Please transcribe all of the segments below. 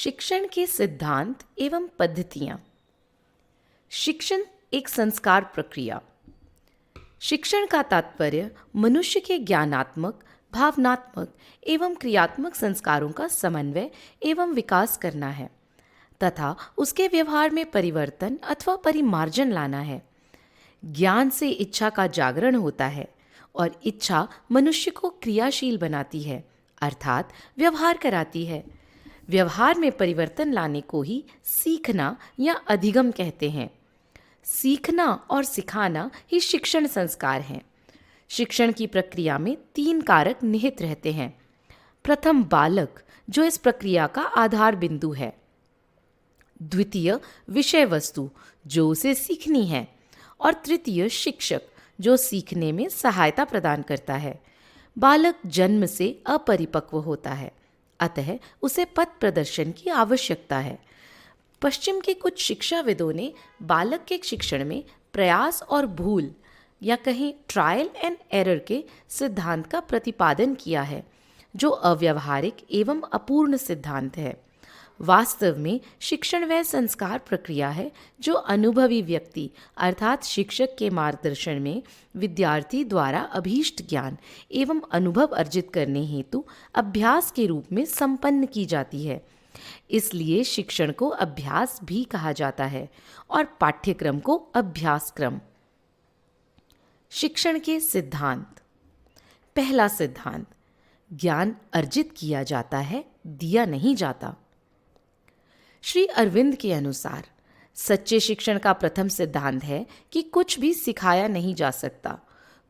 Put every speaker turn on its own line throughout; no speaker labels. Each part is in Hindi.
शिक्षण के सिद्धांत एवं पद्धतियाँ। शिक्षण एक संस्कार प्रक्रिया। शिक्षण का तात्पर्य मनुष्य के ज्ञानात्मक, भावनात्मक एवं क्रियात्मक संस्कारों का समन्वय एवं विकास करना है तथा उसके व्यवहार में परिवर्तन अथवा परिमार्जन लाना है। ज्ञान से इच्छा का जागरण होता है और इच्छा मनुष्य को क्रियाशील बनाती है, अर्थात व्यवहार कराती है। व्यवहार में परिवर्तन लाने को ही सीखना या अधिगम कहते हैं। सीखना और सिखाना ही शिक्षण संस्कार हैं। शिक्षण की प्रक्रिया में 3 कारक निहित रहते हैं। प्रथम बालक, जो इस प्रक्रिया का आधार बिंदु है। द्वितीय विषय वस्तु, जो उसे सीखनी है। और तृतीय शिक्षक, जो सीखने में सहायता प्रदान करता है। बालक जन्म से अपरिपक्व होता है, अतः उसे पथ प्रदर्शन की आवश्यकता है। पश्चिम के कुछ शिक्षाविदों ने बालक के शिक्षण में प्रयास और भूल या कहें ट्रायल एंड एरर के सिद्धांत का प्रतिपादन किया है, जो अव्यावहारिक एवं अपूर्ण सिद्धांत है। वास्तव में शिक्षण वह संस्कार प्रक्रिया है जो अनुभवी व्यक्ति अर्थात शिक्षक के मार्गदर्शन में विद्यार्थी द्वारा अभीष्ट ज्ञान एवं अनुभव अर्जित करने हेतु अभ्यास के रूप में संपन्न की जाती है। इसलिए शिक्षण को अभ्यास भी कहा जाता है और पाठ्यक्रम को अभ्यासक्रम। शिक्षण के सिद्धांत। पहला सिद्धांत, ज्ञान अर्जित किया जाता है, दिया नहीं जाता। श्री अरविंद के अनुसार सच्चे शिक्षण का प्रथम सिद्धांत है कि कुछ भी सिखाया नहीं जा सकता।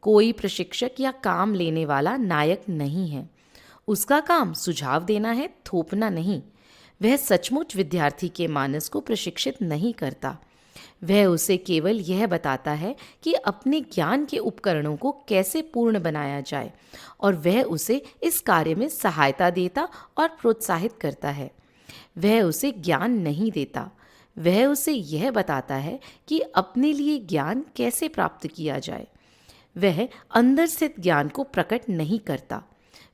कोई प्रशिक्षक या काम लेने वाला नायक नहीं है। उसका काम सुझाव देना है, थोपना नहीं। वह सचमुच विद्यार्थी के मानस को प्रशिक्षित नहीं करता। वह उसे केवल यह बताता है कि अपने ज्ञान के उपकरणों को कैसे पूर्ण बनाया जाए और वह उसे इस कार्य में सहायता देता और प्रोत्साहित करता है। वह उसे ज्ञान नहीं देता, वह उसे यह बताता है कि अपने लिए ज्ञान कैसे प्राप्त किया जाए। वह अंदर स्थित ज्ञान को प्रकट नहीं करता,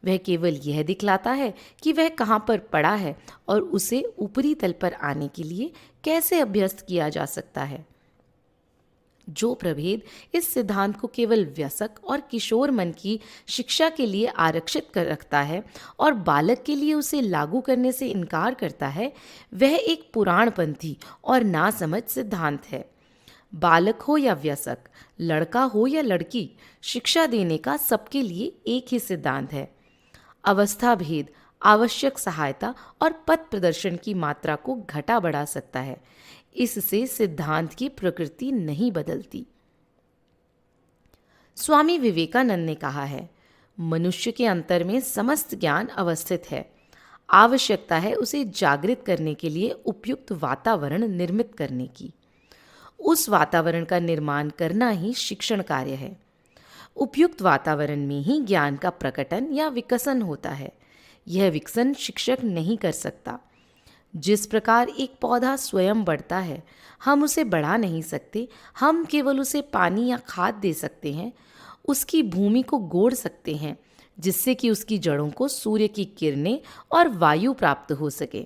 वह केवल यह दिखलाता है कि वह कहाँ पर पड़ा है और उसे ऊपरी तल पर आने के लिए कैसे अभ्यस्त किया जा सकता है। जो प्रभेद इस सिद्धांत को केवल वयस्क और किशोर मन की शिक्षा के लिए आरक्षित कर रखता है और बालक के लिए उसे लागू करने से इनकार करता है, वह एक पुराणपंथी और नासमझ सिद्धांत है। बालक हो या वयस्क, लड़का हो या लड़की, शिक्षा देने का सबके लिए एक ही सिद्धांत है। अवस्था भेद आवश्यक सहायता और पथ प्रदर्शन की मात्रा को घटा बढ़ा सकता है। इससे सिद्धांत की प्रकृति नहीं बदलती। स्वामी विवेकानंद ने कहा है, मनुष्य के अंतर में समस्त ज्ञान अवस्थित है। आवश्यकता है उसे जागृत करने के लिए उपयुक्त वातावरण निर्मित करने की। उस वातावरण का निर्माण करना ही शिक्षण कार्य है। उपयुक्त वातावरण में ही ज्ञान का प्रकटन या विकसन होता है। यह विकसन शिक्षक नहीं कर सकता। जिस प्रकार एक पौधा स्वयं बढ़ता है, हम उसे बढ़ा नहीं सकते, हम केवल उसे पानी या खाद दे सकते हैं। उसकी भूमि को गोड़ सकते हैं जिससे कि उसकी जड़ों को सूर्य की किरणें और वायु प्राप्त हो सके।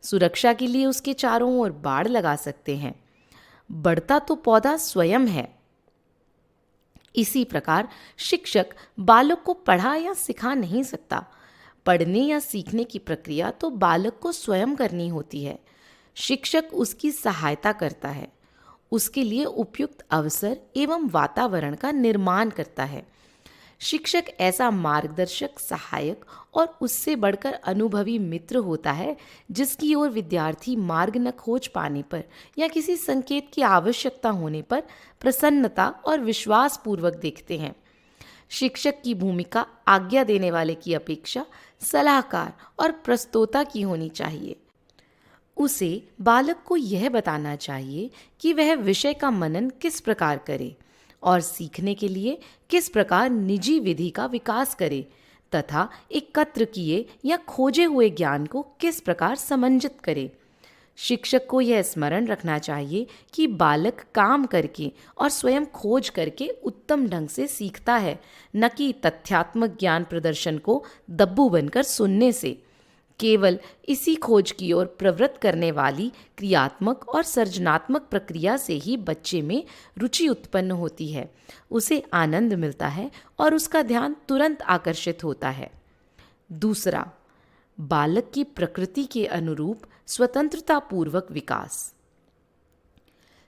सुरक्षा के लिए उसके चारों ओर बाड़ लगा सकते हैं। बढ़ता तो पौधा स्वयं है। इसी प्रकार शिक्षक बालक को पढ़ा या सिखा नहीं सकता। पढ़ने या सीखने की प्रक्रिया तो बालक को स्वयं करनी होती है। शिक्षक उसकी सहायता करता है, उसके लिए उपयुक्त अवसर एवं वातावरण का निर्माण करता है। शिक्षक ऐसा मार्गदर्शक, सहायक और उससे बढ़कर अनुभवी मित्र होता है जिसकी ओर विद्यार्थी मार्ग न खोज पाने पर या किसी संकेत की आवश्यकता होने पर प्रसन्नता और विश्वास पूर्वक देखते हैं। शिक्षक की भूमिका आज्ञा देने वाले की अपेक्षा सलाहकार और प्रस्तोता की होनी चाहिए। उसे बालक को यह बताना चाहिए कि वह विषय का मनन किस प्रकार करे और सीखने के लिए किस प्रकार निजी विधि का विकास करे तथा एकत्र किए या खोजे हुए ज्ञान को किस प्रकार समंजित करे। शिक्षक को यह स्मरण रखना चाहिए कि बालक काम करके और स्वयं खोज करके उत्तम ढंग से सीखता है, न कि तथ्यात्मक ज्ञान प्रदर्शन को दब्बू बनकर सुनने से। केवल इसी खोज की ओर प्रवृत्त करने वाली क्रियात्मक और सर्जनात्मक प्रक्रिया से ही बच्चे में रुचि उत्पन्न होती है, उसे आनंद मिलता है और उसका ध्यान तुरंत आकर्षित होता है। दूसरा, बालक की प्रकृति के अनुरूप स्वतंत्रता पूर्वक विकास।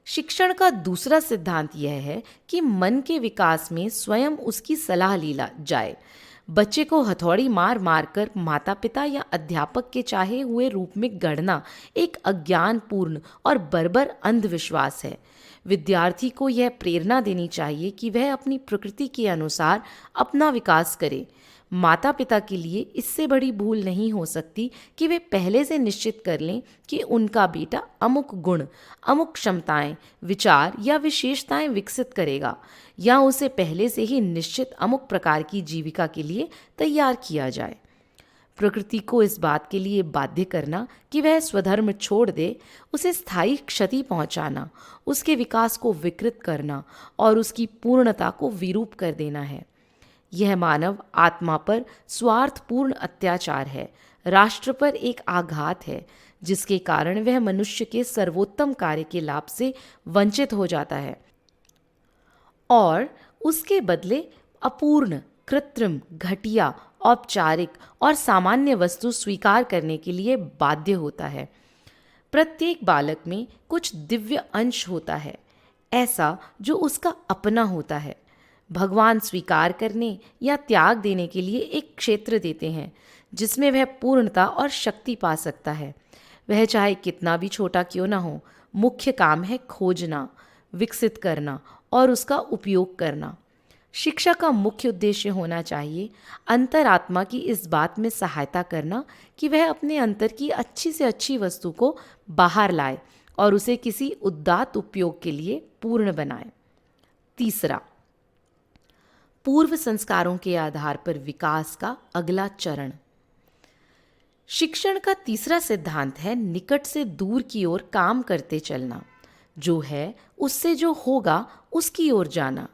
शिक्षण का दूसरा सिद्धांत यह है कि मन के विकास में स्वयं उसकी सलाह ली जाए। बच्चे को हथौड़ी मार मार कर माता पिता या अध्यापक के चाहे हुए रूप में गढ़ना एक अज्ञानपूर्ण और बर्बर अंधविश्वास है। विद्यार्थी को यह प्रेरणा देनी चाहिए कि वह अपनी प्रकृति के अनुसार अपना विकास करे। माता पिता के लिए इससे बड़ी भूल नहीं हो सकती कि वे पहले से निश्चित कर लें कि उनका बेटा अमुक गुण, अमुक क्षमताएं, विचार या विशेषताएं विकसित करेगा, या उसे पहले से ही निश्चित अमुक प्रकार की जीविका के लिए तैयार किया जाए। प्रकृति को इस बात के लिए बाध्य करना कि वह स्वधर्म छोड़ दे, उसे स्थायी क्षति पहुंचाना, उसके विकास को विकृत करना और उसकी पूर्णता को विरूप कर देना है। यह मानव आत्मा पर स्वार्थपूर्ण अत्याचार है, राष्ट्र पर एक आघात है, जिसके कारण वह मनुष्य के सर्वोत्तम कार्य के लाभ से वंचित हो जाता है और उसके बदले अपूर्ण, कृत्रिम, घटिया, औपचारिक और सामान्य वस्तु स्वीकार करने के लिए बाध्य होता है। प्रत्येक बालक में कुछ दिव्य अंश होता है, ऐसा जो उसका अपना होता है। भगवान स्वीकार करने या त्याग देने के लिए एक क्षेत्र देते हैं जिसमें वह पूर्णता और शक्ति पा सकता है। वह चाहे कितना भी छोटा क्यों ना हो, मुख्य काम है खोजना, विकसित करना और उसका उपयोग करना। शिक्षा का मुख्य उद्देश्य होना चाहिए अंतरात्मा की इस बात में सहायता करना कि वह अपने अंतर की अच्छी से अच्छी वस्तु को बाहर लाए और उसे किसी उदात्त उपयोग के लिए पूर्ण बनाए। तीसरा, पूर्व संस्कारों के आधार पर विकास का अगला चरण। शिक्षण का तीसरा सिद्धांत है निकट से दूर की ओर काम करते चलना। जो है उससे जो होगा उसकी ओर जाना।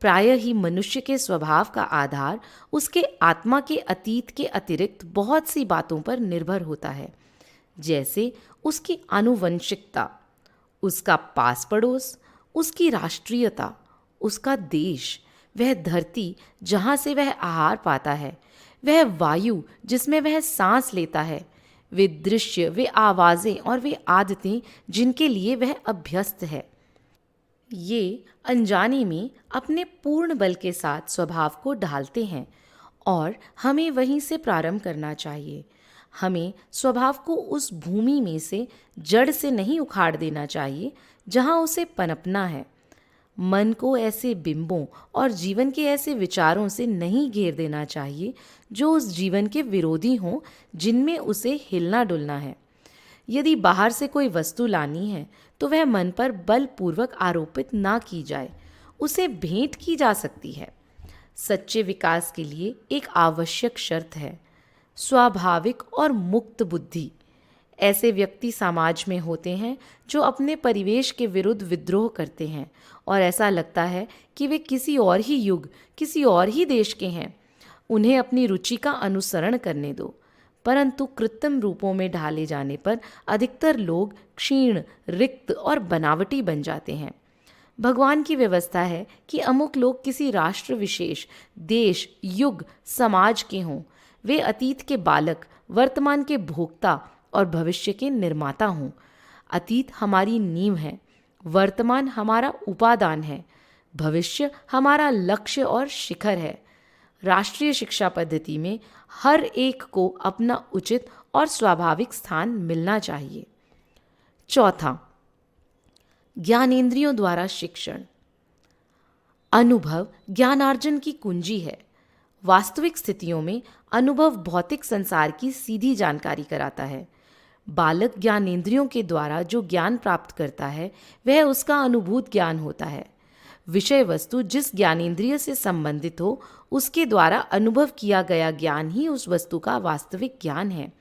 प्रायः ही मनुष्य के स्वभाव का आधार उसके आत्मा के अतीत के अतिरिक्त बहुत सी बातों पर निर्भर होता है, जैसे उसकी आनुवंशिकता, उसका पास पड़ोस, उसकी राष्ट्रीयता, उसका देश, वह धरती जहाँ से वह आहार पाता है, वह वायु जिसमें वह सांस लेता है, वे दृश्य, वे आवाज़ें और वे आदतें जिनके लिए वह अभ्यस्त है। ये अनजाने में अपने पूर्ण बल के साथ स्वभाव को ढालते हैं और हमें वहीं से प्रारंभ करना चाहिए। हमें स्वभाव को उस भूमि में से जड़ से नहीं उखाड़ देना चाहिए जहाँ उसे पनपना है। मन को ऐसे बिंबों और जीवन के ऐसे विचारों से नहीं घेर देना चाहिए जो उस जीवन के विरोधी हों जिनमें उसे हिलना डुलना है। यदि बाहर से कोई वस्तु लानी है तो वह मन पर बलपूर्वक आरोपित ना की जाए, उसे भेंट की जा सकती है। सच्चे विकास के लिए एक आवश्यक शर्त है स्वाभाविक और मुक्त बुद्धि। ऐसे व्यक्ति समाज में होते हैं जो अपने परिवेश के विरुद्ध विद्रोह करते हैं और ऐसा लगता है कि वे किसी और ही युग, किसी और ही देश के हैं। उन्हें अपनी रुचि का अनुसरण करने दो, परंतु कृत्रिम रूपों में ढाले जाने पर अधिकतर लोग क्षीण, रिक्त और बनावटी बन जाते हैं। भगवान की व्यवस्था है कि अमुक लोग किसी राष्ट्र विशेष, देश, युग, समाज के हों। वे अतीत के बालक, वर्तमान के भोक्ता और भविष्य के निर्माता हों। अतीत हमारी नींव है, वर्तमान हमारा उपादान है, भविष्य हमारा लक्ष्य और शिखर है। राष्ट्रीय शिक्षा पद्धति में हर एक को अपना उचित और स्वाभाविक स्थान मिलना चाहिए। चौथा, ज्ञानेंद्रियों द्वारा शिक्षण। अनुभव ज्ञानार्जन की कुंजी है। वास्तविक स्थितियों में अनुभव भौतिक संसार की सीधी जानकारी कराता है। बालक ज्ञानेंद्रियों के द्वारा जो ज्ञान प्राप्त करता है वह उसका अनुभूत ज्ञान होता है। विषय वस्तु जिस ज्ञानेंद्रिय से संबंधित हो उसके द्वारा अनुभव किया गया ज्ञान ही उस वस्तु का वास्तविक ज्ञान है।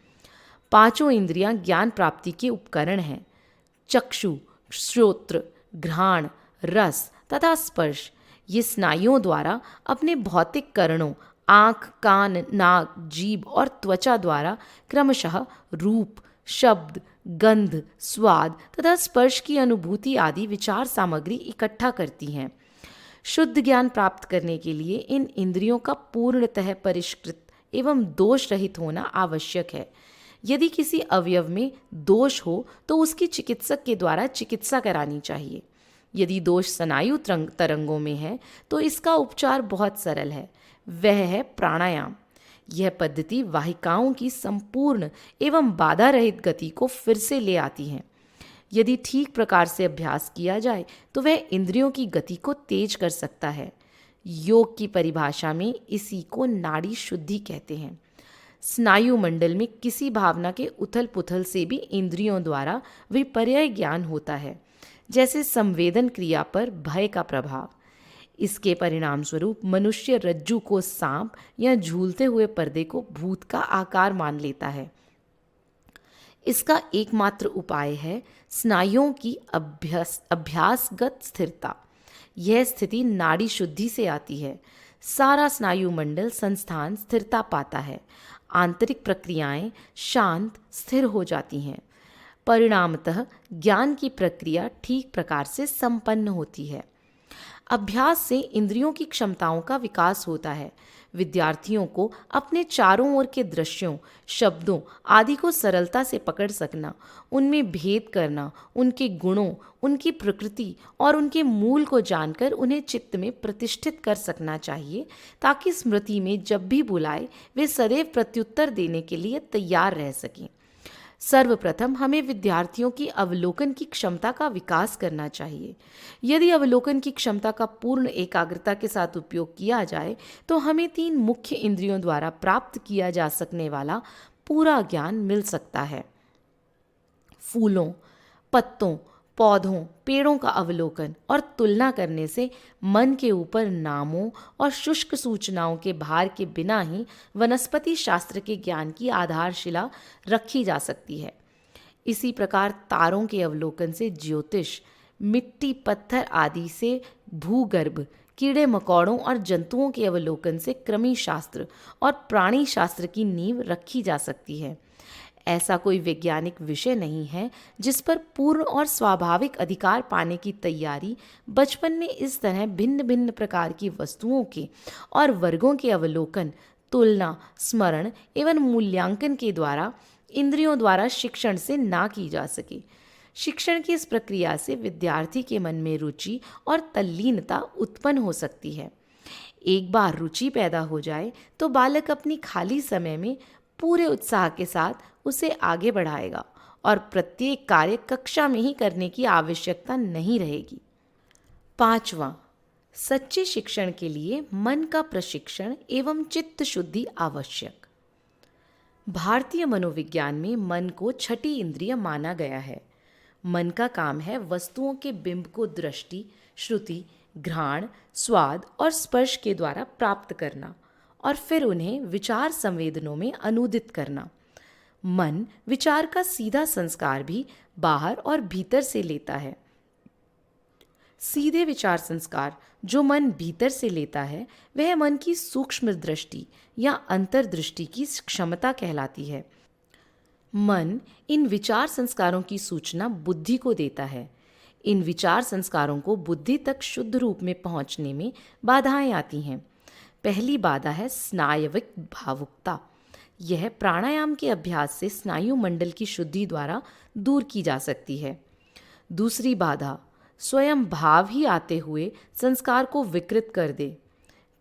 पांचों इंद्रियां ज्ञान प्राप्ति के उपकरण हैं। चक्षु, श्रोत्र, घ्राण, रस तथा स्पर्श ये स्नायुओं द्वारा अपने भौतिक करणों आँख, कान, नाक, जीभ और त्वचा द्वारा क्रमशः रूप, शब्द, गंध, स्वाद तथा स्पर्श की अनुभूति आदि विचार सामग्री इकट्ठा करती हैं। शुद्ध ज्ञान प्राप्त करने के लिए इन इंद्रियों का पूर्णतः परिष्कृत एवं दोष रहित होना आवश्यक है। यदि किसी अवयव में दोष हो तो उसकी चिकित्सक के द्वारा चिकित्सा करानी चाहिए। यदि दोष स्नायु तरंगों में है तो इसका उपचार बहुत सरल है, वह है प्राणायाम। यह पद्धति वाहिकाओं की संपूर्ण एवं बाधा रहित गति को फिर से ले आती है। यदि ठीक प्रकार से अभ्यास किया जाए तो वह इंद्रियों की गति को तेज कर सकता है। योग की परिभाषा में इसी को नाड़ी शुद्धि कहते हैं। स्नायु मंडल में किसी भावना के उथल पुथल से भी इंद्रियों द्वारा विपर्य ज्ञान होता है, जैसे संवेदन क्रिया पर भय का प्रभाव। इसके परिणाम स्वरूप मनुष्य रज्जू को सांप या झूलते हुए पर्दे को भूत का आकार मान लेता है। इसका एकमात्र उपाय है स्नायुओं की अभ्यासगत स्थिरता। यह स्थिति नाड़ी शुद्धि से आती है। सारा स्नायु मंडल संस्थान स्थिरता पाता है। आंतरिक प्रक्रियाएं शांत स्थिर हो जाती हैं। परिणामतः ज्ञान की प्रक्रिया ठीक प्रकार से संपन्न होती है। अभ्यास से इंद्रियों की क्षमताओं का विकास होता है। विद्यार्थियों को अपने चारों ओर के दृश्यों, शब्दों आदि को सरलता से पकड़ सकना, उनमें भेद करना, उनके गुणों, उनकी प्रकृति और उनके मूल को जानकर उन्हें चित्त में प्रतिष्ठित कर सकना चाहिए, ताकि स्मृति में जब भी बुलाए वे सदैव प्रत्युत्तर देने के लिए तैयार रह सकें। सर्वप्रथम हमें विद्यार्थियों की अवलोकन की क्षमता का विकास करना चाहिए। यदि अवलोकन की क्षमता का पूर्ण एकाग्रता के साथ उपयोग किया जाए तो हमें 3 मुख्य इंद्रियों द्वारा प्राप्त किया जा सकने वाला पूरा ज्ञान मिल सकता है। फूलों, पत्तों, पौधों, पेड़ों का अवलोकन और तुलना करने से मन के ऊपर नामों और शुष्क सूचनाओं के भार के बिना ही वनस्पति शास्त्र के ज्ञान की आधारशिला रखी जा सकती है। इसी प्रकार तारों के अवलोकन से ज्योतिष, मिट्टी पत्थर आदि से भूगर्भ, कीड़े मकोड़ों और जंतुओं के अवलोकन से कृमि शास्त्र और प्राणी शास्त्र की नींव रखी जा सकती है। ऐसा कोई वैज्ञानिक विषय नहीं है जिस पर पूर्ण और स्वाभाविक अधिकार पाने की तैयारी बचपन में इस तरह भिन्न भिन्न प्रकार की वस्तुओं के और वर्गों के अवलोकन, तुलना, स्मरण एवं मूल्यांकन के द्वारा इंद्रियों द्वारा शिक्षण से ना की जा सके। शिक्षण की इस प्रक्रिया से विद्यार्थी के मन में रुचि और तल्लीनता उत्पन्न हो सकती है। एक बार रुचि पैदा हो जाए तो बालक अपनी खाली समय में पूरे उत्साह के साथ उसे आगे बढ़ाएगा और प्रत्येक कार्य कक्षा में ही करने की आवश्यकता नहीं रहेगी। 5वां, सच्चे शिक्षण के लिए मन का प्रशिक्षण एवं चित्त शुद्धि आवश्यक। भारतीय मनोविज्ञान में मन को छठी इंद्रिय माना गया है। मन का काम है वस्तुओं के बिंब को दृष्टि, श्रुति, घ्राण, स्वाद और स्पर्श के द्वारा प्राप्त करना और फिर उन्हें विचार संवेदनों में अनुदित करना। मन विचार का सीधा संस्कार भी बाहर और भीतर से लेता है। सीधे विचार संस्कार जो मन भीतर से लेता है वह मन की सूक्ष्म दृष्टि या अंतर्दृष्टि की क्षमता कहलाती है। मन इन विचार संस्कारों की सूचना बुद्धि को देता है। इन विचार संस्कारों को बुद्धि तक शुद्ध रूप में पहुंचने में बाधाएं आती हैं। पहली बाधा है स्नायविक भावुकता। यह प्राणायाम के अभ्यास से स्नायु मंडल की शुद्धि द्वारा दूर की जा सकती है। दूसरी बाधा स्वयं भाव ही आते हुए संस्कार को विकृत कर दे।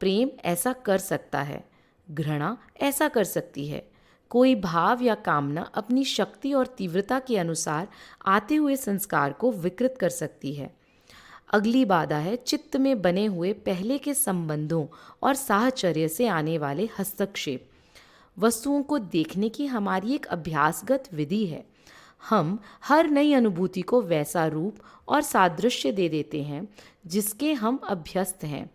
प्रेम ऐसा कर सकता है, घृणा ऐसा कर सकती है। कोई भाव या कामना अपनी शक्ति और तीव्रता के अनुसार आते हुए संस्कार को विकृत कर सकती है। अगली बाधा है चित्त में बने हुए पहले के संबंधों और साहचर्य से आने हस्तक्षेप हस्तक्षेप। वस्तुओं को देखने की हमारी एक अभ्यासगत विधि है। हम हर नई अनुभूति को वैसा रूप और सादृश्य दे देते हैं जिसके हम अभ्यस्त हैं।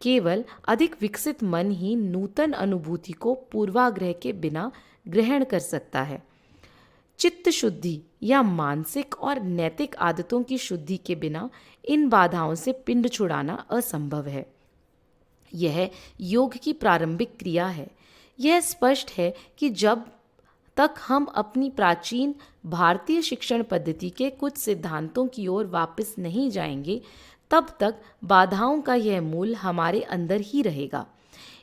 केवल अधिक विकसित मन ही नूतन अनुभूति को पूर्वाग्रह के बिना ग्रहण कर सकता है। चित्त शुद्धि या मानसिक और नैतिक आदतों की शुद्धि के बिना इन बाधाओं से पिंड छुड़ाना असंभव है। यह योग की प्रारंभिक क्रिया है। यह स्पष्ट है कि जब तक हम अपनी प्राचीन भारतीय शिक्षण पद्धति के कुछ सिद्धांतों की ओर वापस नहीं जाएंगे, तब तक बाधाओं का यह मूल हमारे अंदर ही रहेगा।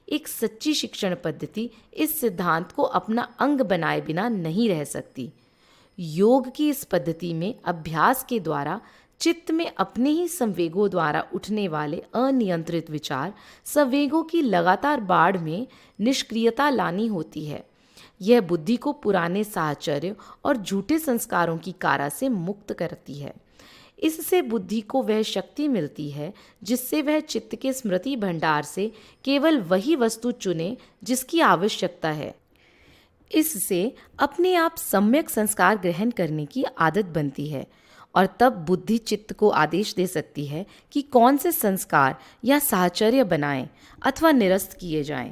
एक सच्ची शिक्षण पद्धति इस सिद्धांत को अपना अंग बनाए बिना नहीं रह सकती। योग की इस पद्धति में अभ्यास के द्वारा चित्त में अपने ही संवेगों द्वारा उठने वाले अनियंत्रित विचार संवेगों की लगातार बाढ़ में निष्क्रियता लानी होती है। यह बुद्धि को पुराने साहचर्य और झूठे संस्कारों की कारा से मुक्त करती है। इससे बुद्धि को वह शक्ति मिलती है जिससे वह चित्त के स्मृति भंडार से केवल वही वस्तु चुने जिसकी आवश्यकता है। इससे अपने आप सम्यक संस्कार ग्रहण करने की आदत बनती है और तब बुद्धि चित्त को आदेश दे सकती है कि कौन से संस्कार या साहचर्य बनाएं अथवा निरस्त किए जाएं।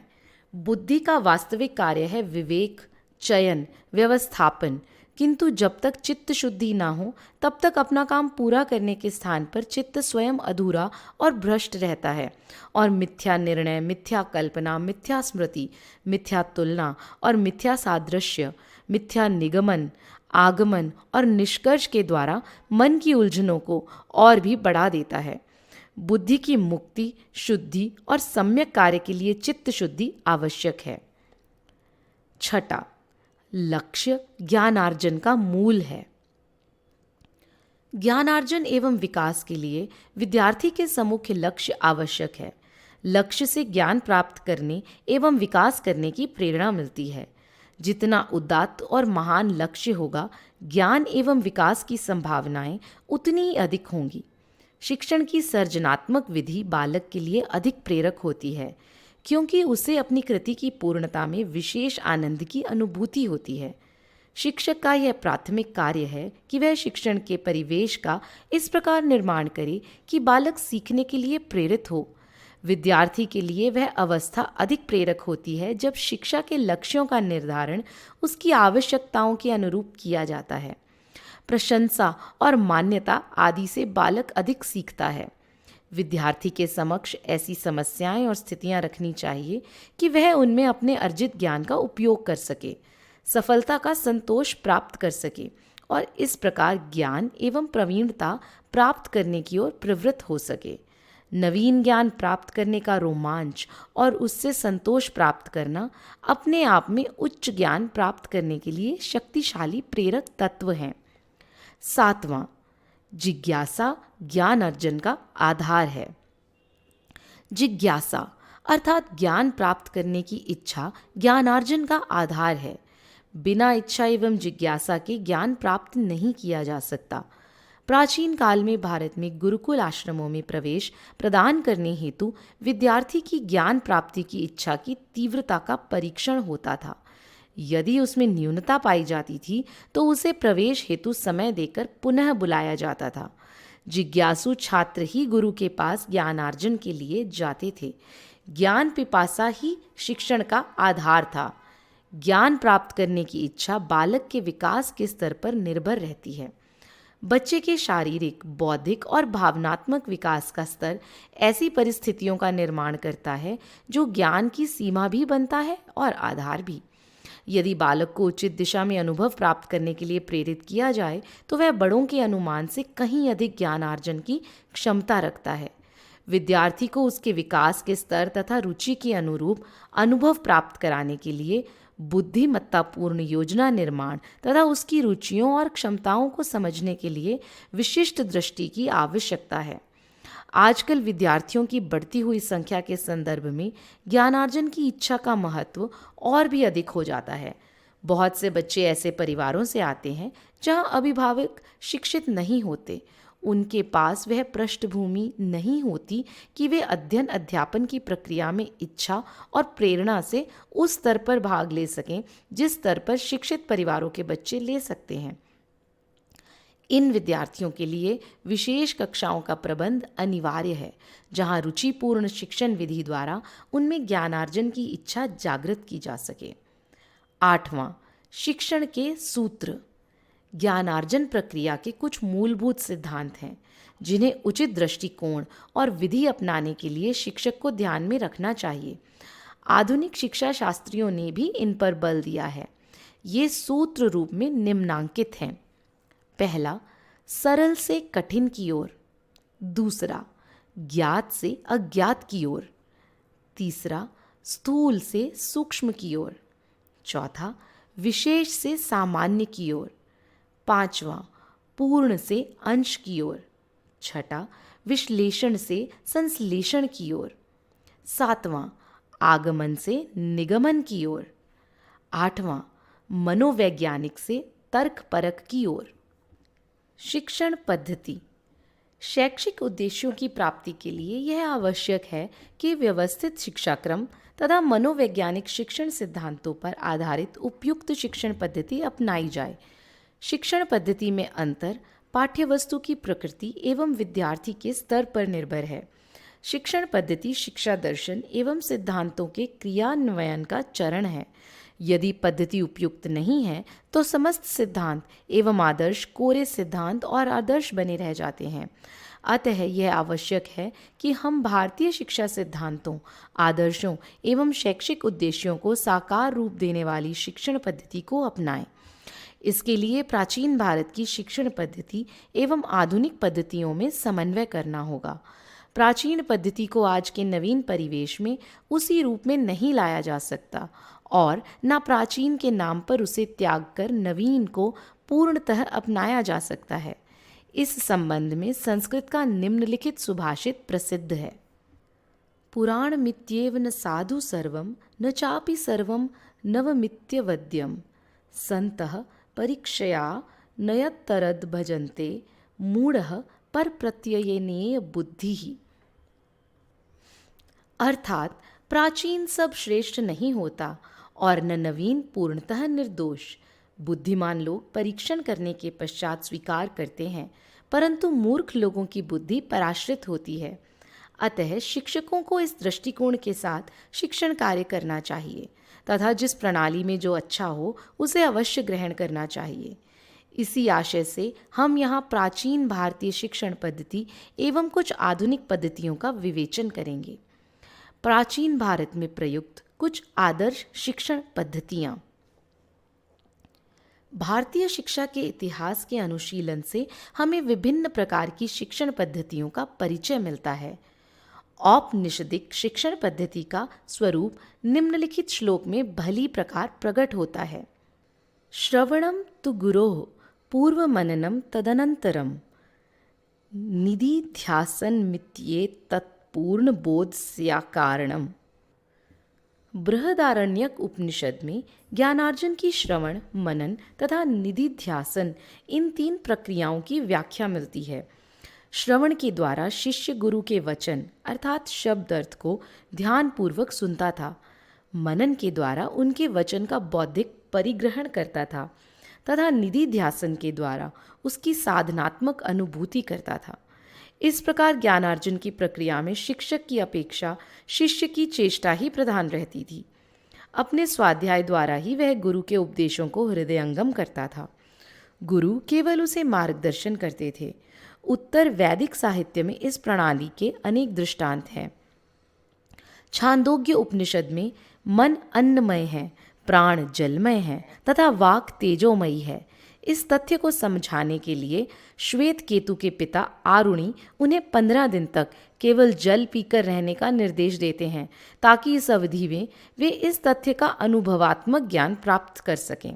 बुद्धि का वास्तविक कार्य है विवेक, चयन, व्यवस्थापन, किंतु जब तक चित्त शुद्धि ना हो तब तक अपना काम पूरा करने के स्थान पर चित्त स्वयं अधूरा और भ्रष्ट रहता है और मिथ्या निर्णय, मिथ्या कल्पना, मिथ्या स्मृति, मिथ्या तुलना और मिथ्या सादृश्य, मिथ्या निगमन, आगमन और निष्कर्ष के द्वारा मन की उलझनों को और भी बढ़ा देता है। बुद्धि की मुक्ति, शुद्धि और सम्यक कार्य के लिए चित्त शुद्धि आवश्यक है। छठा, लक्ष्य ज्ञानार्जन का मूल है। ज्ञानार्जन एवं विकास के लिए विद्यार्थी के सम्मुख लक्ष्य आवश्यक है। लक्ष्य से ज्ञान प्राप्त करने एवं विकास करने की प्रेरणा मिलती है। जितना उदात्त और महान लक्ष्य होगा, ज्ञान एवं विकास की संभावनाएं उतनी ही अधिक होंगी। शिक्षण की सर्जनात्मक विधि बालक के लिए अधिक प्रेरक होती है क्योंकि उसे अपनी कृति की पूर्णता में विशेष आनंद की अनुभूति होती है। शिक्षक का यह प्राथमिक कार्य है कि वह शिक्षण के परिवेश का इस प्रकार निर्माण करे कि बालक सीखने के लिए प्रेरित हो। विद्यार्थी के लिए वह अवस्था अधिक प्रेरक होती है जब शिक्षा के लक्ष्यों का निर्धारण उसकी आवश्यकताओं के अनुरूप किया जाता है। प्रशंसा और मान्यता आदि से बालक अधिक सीखता है। विद्यार्थी के समक्ष ऐसी समस्याएं और स्थितियां रखनी चाहिए कि वह उनमें अपने अर्जित ज्ञान का उपयोग कर सके, सफलता का संतोष प्राप्त कर सके और इस प्रकार ज्ञान एवं प्रवीणता प्राप्त करने की ओर प्रवृत्त हो सके। नवीन ज्ञान प्राप्त करने का रोमांच और उससे संतोष प्राप्त करना अपने आप में उच्च ज्ञान प्राप्त करने के लिए शक्तिशाली प्रेरक तत्व हैं। सातवां, जिज्ञासा ज्ञान अर्जन का आधार है। जिज्ञासा अर्थात ज्ञान प्राप्त करने की इच्छा ज्ञानार्जन का आधार है। बिना इच्छा एवं जिज्ञासा के ज्ञान प्राप्त नहीं किया जा सकता। प्राचीन काल में भारत में गुरुकुल आश्रमों में प्रवेश प्रदान करने हेतु विद्यार्थी की ज्ञान प्राप्ति की इच्छा की तीव्रता का परीक्षण होता था। यदि उसमें न्यूनता पाई जाती थी तो उसे प्रवेश हेतु समय देकर पुनः बुलाया जाता था। जिज्ञासु छात्र ही गुरु के पास ज्ञानार्जन के लिए जाते थे। ज्ञान पिपासा ही शिक्षण का आधार था। ज्ञान प्राप्त करने की इच्छा बालक के विकास के स्तर पर निर्भर रहती है। बच्चे के शारीरिक, बौद्धिक और भावनात्मक विकास का स्तर ऐसी परिस्थितियों का निर्माण करता है जो ज्ञान की सीमा भी बनता है और आधार भी। यदि बालक को उचित दिशा में अनुभव प्राप्त करने के लिए प्रेरित किया जाए तो वह बड़ों के अनुमान से कहीं अधिक ज्ञानार्जन की क्षमता रखता है। विद्यार्थी को उसके विकास के स्तर तथा रुचि के अनुरूप अनुभव प्राप्त कराने के लिए बुद्धिमत्तापूर्ण योजना निर्माण तथा उसकी रुचियों और क्षमताओं को समझने के लिए विशिष्ट दृष्टि की आवश्यकता है। आजकल विद्यार्थियों की बढ़ती हुई संख्या के संदर्भ में ज्ञानार्जन की इच्छा का महत्व और भी अधिक हो जाता है। बहुत से बच्चे ऐसे परिवारों से आते हैं जहां अभिभावक शिक्षित नहीं होते। उनके पास वह पृष्ठभूमि नहीं होती कि वे अध्ययन अध्यापन की प्रक्रिया में इच्छा और प्रेरणा से उस स्तर पर भाग ले सकें जिस स्तर पर शिक्षित परिवारों के बच्चे ले सकते हैं। इन विद्यार्थियों के लिए विशेष कक्षाओं का प्रबंध अनिवार्य है जहां रुचिपूर्ण शिक्षण विधि द्वारा उनमें ज्ञानार्जन की इच्छा जागृत की जा सके। आठवां, शिक्षण के सूत्र। ज्ञानार्जन प्रक्रिया के कुछ मूलभूत सिद्धांत हैं जिन्हें उचित दृष्टिकोण और विधि अपनाने के लिए शिक्षक को ध्यान में रखना चाहिए। आधुनिक शिक्षा शास्त्रियों ने भी इन पर बल दिया है। ये सूत्र रूप में निम्नांकित हैं। पहला, सरल से कठिन की ओर। दूसरा, ज्ञात से अज्ञात की ओर। तीसरा, स्थूल से सूक्ष्म की ओर। चौथा, विशेष से सामान्य की ओर। पांचवा, पूर्ण से अंश की ओर। छठा, विश्लेषण से संश्लेषण की ओर। सातवां, आगमन से निगमन की ओर। आठवां, मनोवैज्ञानिक से तर्क परक की ओर। शिक्षण पद्धति। शैक्षिक उद्देश्यों की प्राप्ति के लिए यह आवश्यक है कि व्यवस्थित शिक्षाक्रम तथा मनोवैज्ञानिक शिक्षण सिद्धांतों पर आधारित उपयुक्त शिक्षण पद्धति अपनाई जाए। शिक्षण पद्धति में अंतर पाठ्यवस्तु की प्रकृति एवं विद्यार्थी के स्तर पर निर्भर है। शिक्षण पद्धति शिक्षा दर्शन एवं सिद्धांतों के क्रियान्वयन का चरण है। यदि पद्धति उपयुक्त नहीं है तो समस्त सिद्धांत एवं आदर्श कोरे सिद्धांत और आदर्श बने रह जाते हैं। अतः यह आवश्यक है कि हम भारतीय शिक्षा सिद्धांतों, आदर्शों एवं शैक्षिक उद्देश्यों को साकार रूप देने वाली शिक्षण पद्धति को अपनाएं। इसके लिए प्राचीन भारत की शिक्षण पद्धति एवं आधुनिक पद्धतियों में समन्वय करना होगा। प्राचीन पद्धति को आज के नवीन परिवेश में उसी रूप में नहीं लाया जा सकता और न प्राचीन के नाम पर उसे त्याग कर नवीन को पूर्णतः अपनाया जा सकता है। इस संबंध में संस्कृत का निम्नलिखित सुभाषित प्रसिद्ध है। पुराण मित्येव न साधु सर्वम न चापि सर्वम नवमित्यवद्यम संतः परीक्षया नयत्तरद भजन्ते मूढ़ः पर प्रत्ययनेय बुद्धि ही। अर्थात प्राचीन सब श्रेष्ठ नहीं होता और न नवीन पूर्णतः निर्दोष। बुद्धिमान लोग परीक्षण करने के पश्चात स्वीकार करते हैं, परंतु मूर्ख लोगों की बुद्धि पराश्रित होती है। अतः शिक्षकों को इस दृष्टिकोण के साथ शिक्षण कार्य करना चाहिए तथा जिस प्रणाली में जो अच्छा हो उसे अवश्य ग्रहण करना चाहिए। इसी आशय से हम यहाँ प्राचीन भारतीय शिक्षण पद्धति एवं कुछ आधुनिक पद्धतियों का विवेचन करेंगे। प्राचीन भारत में प्रयुक्त कुछ आदर्श शिक्षण पद्धतियाँ। भारतीय शिक्षा के इतिहास के अनुशीलन से हमें विभिन्न प्रकार की शिक्षण पद्धतियों का परिचय मिलता है। औपनिषदिक शिक्षण पद्धति का स्वरूप निम्नलिखित श्लोक में भली प्रकार प्रकट होता है। श्रवणम तु गुरोः पूर्व मननम तदनंतरम निदिध्यासन मित्ये तत्पूर्ण बोधस्या कारणम। बृहदारण्यक उपनिषद में ज्ञानार्जन की श्रवण, मनन तथा निदिध्यासन इन 3 प्रक्रियाओं की व्याख्या मिलती है। श्रवण के द्वारा शिष्य गुरु के वचन अर्थात शब्द अर्थ को ध्यानपूर्वक सुनता था। मनन के द्वारा उनके वचन का बौद्धिक परिग्रहण करता था तथा निदिध्यासन के द्वारा उसकी साधनात्मक अनुभूति करता था। इस प्रकार ज्ञानार्जन की प्रक्रिया में शिक्षक की अपेक्षा शिष्य की चेष्टा ही प्रधान रहती थी। अपने स्वाध्याय द्वारा ही वह गुरु के उपदेशों को हृदयंगम करता था। गुरु केवल उसे मार्गदर्शन करते थे। उत्तर वैदिक साहित्य में इस प्रणाली के अनेक दृष्टांत हैं। छांदोग्य उपनिषद में मन अन्नमय है, प्राण जलमय है तथा वाक तेजोमयी है। इस तथ्य को समझाने के लिए श्वेत केतु के पिता आरुणि उन्हें 15 दिन तक केवल जल पीकर रहने का निर्देश देते हैं ताकि इस अवधि में वे इस तथ्य का अनुभवात्मक ज्ञान प्राप्त कर सकें।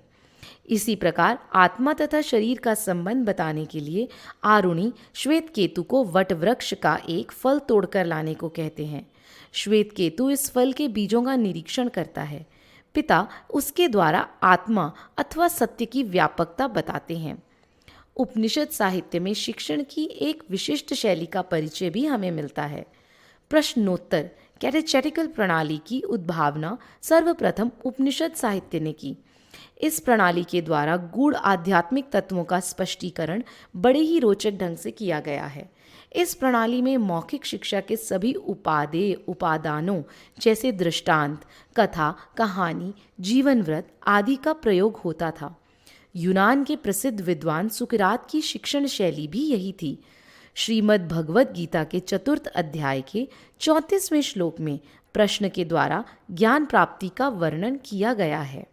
इसी प्रकार आत्मा तथा शरीर का संबंध बताने के लिए आरुणि श्वेत केतु को वटवृक्ष का एक फल तोड़कर लाने को कहते हैं। श्वेत केतु इस फल के बीजों का निरीक्षण करता है। पिता उसके द्वारा आत्मा अथवा सत्य की व्यापकता बताते हैं। उपनिषद साहित्य में शिक्षण की एक विशिष्ट शैली का परिचय भी हमें मिलता है। प्रश्नोत्तर कैटेचेटिकल प्रणाली की उद्भावना सर्वप्रथम उपनिषद साहित्य ने की। इस प्रणाली के द्वारा गूढ़ आध्यात्मिक तत्वों का स्पष्टीकरण बड़े ही रोचक ढंग से किया गया है। इस प्रणाली में मौखिक शिक्षा के सभी उपादेय उपादानों जैसे दृष्टांत, कथा, कहानी, जीवन व्रत आदि का प्रयोग होता था। यूनान के प्रसिद्ध विद्वान सुकरात की शिक्षण शैली भी यही थी। श्रीमद् भगवद गीता के चतुर्थ अध्याय के 34वें श्लोक में प्रश्न के द्वारा ज्ञान प्राप्ति का वर्णन किया गया है।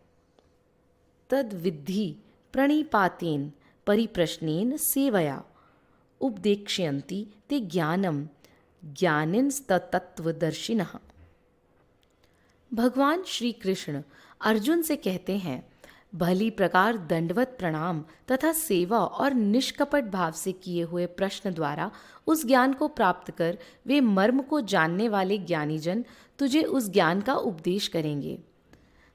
तद विद्धि प्रणिपातेन परिप्रश्नेन सेवया उपदेक्ष्यन्ति ते ज्ञानम ज्ञानिनस्तत्त्वदर्शिनः। भगवान श्री कृष्ण अर्जुन से कहते हैं, भली प्रकार दंडवत प्रणाम तथा सेवा और निष्कपट भाव से किए हुए प्रश्न द्वारा उस ज्ञान को प्राप्त कर वे मर्म को जानने वाले ज्ञानीजन तुझे उस ज्ञान का उपदेश करेंगे।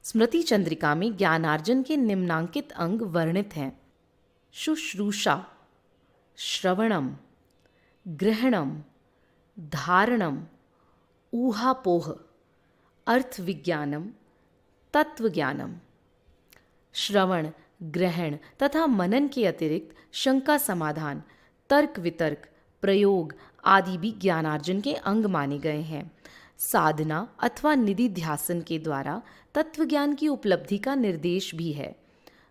स्मृति चंद्रिका में ज्ञानार्जन के निम्नांकित अंग वर्णित हैं। शुश्रूषा, श्रवणम, ग्रहणम, धारणम, ऊहापोह, अर्थ विज्ञानम, तत्व ज्ञानम। श्रवण, ग्रहण तथा मनन के अतिरिक्त शंका समाधान, तर्क वितर्क, प्रयोग आदि भी ज्ञानार्जन के अंग माने गए हैं। साधना अथवा निधिध्यासन के द्वारा तत्व ज्ञान की उपलब्धि का निर्देश भी है।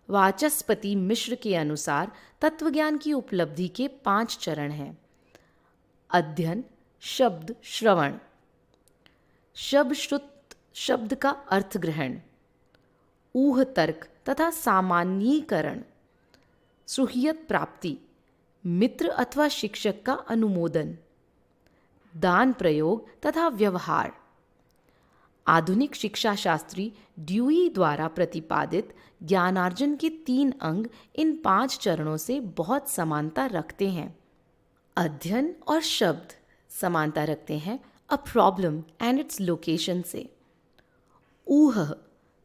वाचस्पति मिश्र के अनुसार तत्व ज्ञान की उपलब्धि के 5 चरण हैं। अध्ययन, शब्द श्रवण, शब्द शब्द का अर्थ ग्रहण, ऊह तर्क तथा सामान्यीकरण, सुहियत प्राप्ति, मित्र अथवा शिक्षक का अनुमोदन, दान प्रयोग तथा व्यवहार। आधुनिक शिक्षा शास्त्री ड्यूई द्वारा प्रतिपादित ज्ञानार्जन के 3 अंग इन 5 चरणों से बहुत समानता रखते हैं। अध्ययन और शब्द समानता रखते हैं a problem and its location से। ऊह,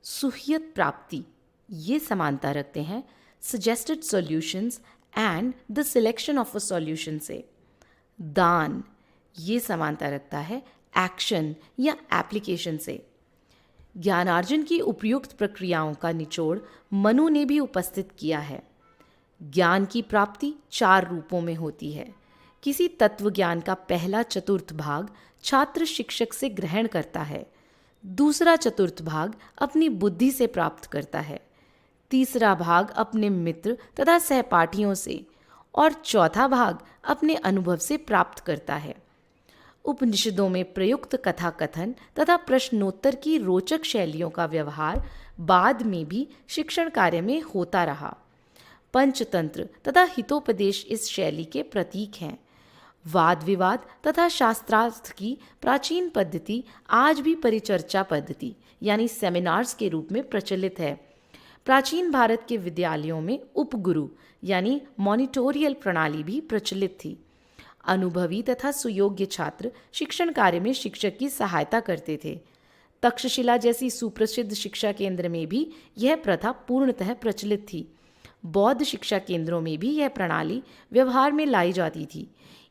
सुहियत प्राप्ति, ये समानता रखते हैं suggested solutions and the selection of a solution से। दान, ये समानता रखता है एक्शन या एप्लीकेशन से। ज्ञानार्जन की उपयुक्त प्रक्रियाओं का निचोड़ मनु ने भी उपस्थित किया है। ज्ञान की प्राप्ति 4 रूपों में होती है। किसी तत्व ज्ञान का पहला चतुर्थ भाग छात्र शिक्षक से ग्रहण करता है, दूसरा चतुर्थ भाग अपनी बुद्धि से प्राप्त करता है, तीसरा भाग अपने मित्र तथा सहपाठियों से और चौथा भाग अपने अनुभव से प्राप्त करता है। उपनिषदों में प्रयुक्त कथा कथन तथा प्रश्नोत्तर की रोचक शैलियों का व्यवहार बाद में भी शिक्षण कार्य में होता रहा। पंचतंत्र तथा हितोपदेश इस शैली के प्रतीक हैं। वाद विवाद तथा शास्त्रार्थ की प्राचीन पद्धति आज भी परिचर्चा पद्धति यानी सेमिनार्स के रूप में प्रचलित है। प्राचीन भारत के विद्यालयों में उपगुरु यानी मॉनिटोरियल प्रणाली भी प्रचलित थी। अनुभवी तथा सुयोग्य छात्र शिक्षण कार्य में शिक्षक की सहायता करते थे। तक्षशिला जैसी सुप्रसिद्ध शिक्षा केंद्र में भी यह प्रथा पूर्णतः प्रचलित थी। बौद्ध शिक्षा केंद्रों में भी यह प्रणाली व्यवहार में लाई जाती थी।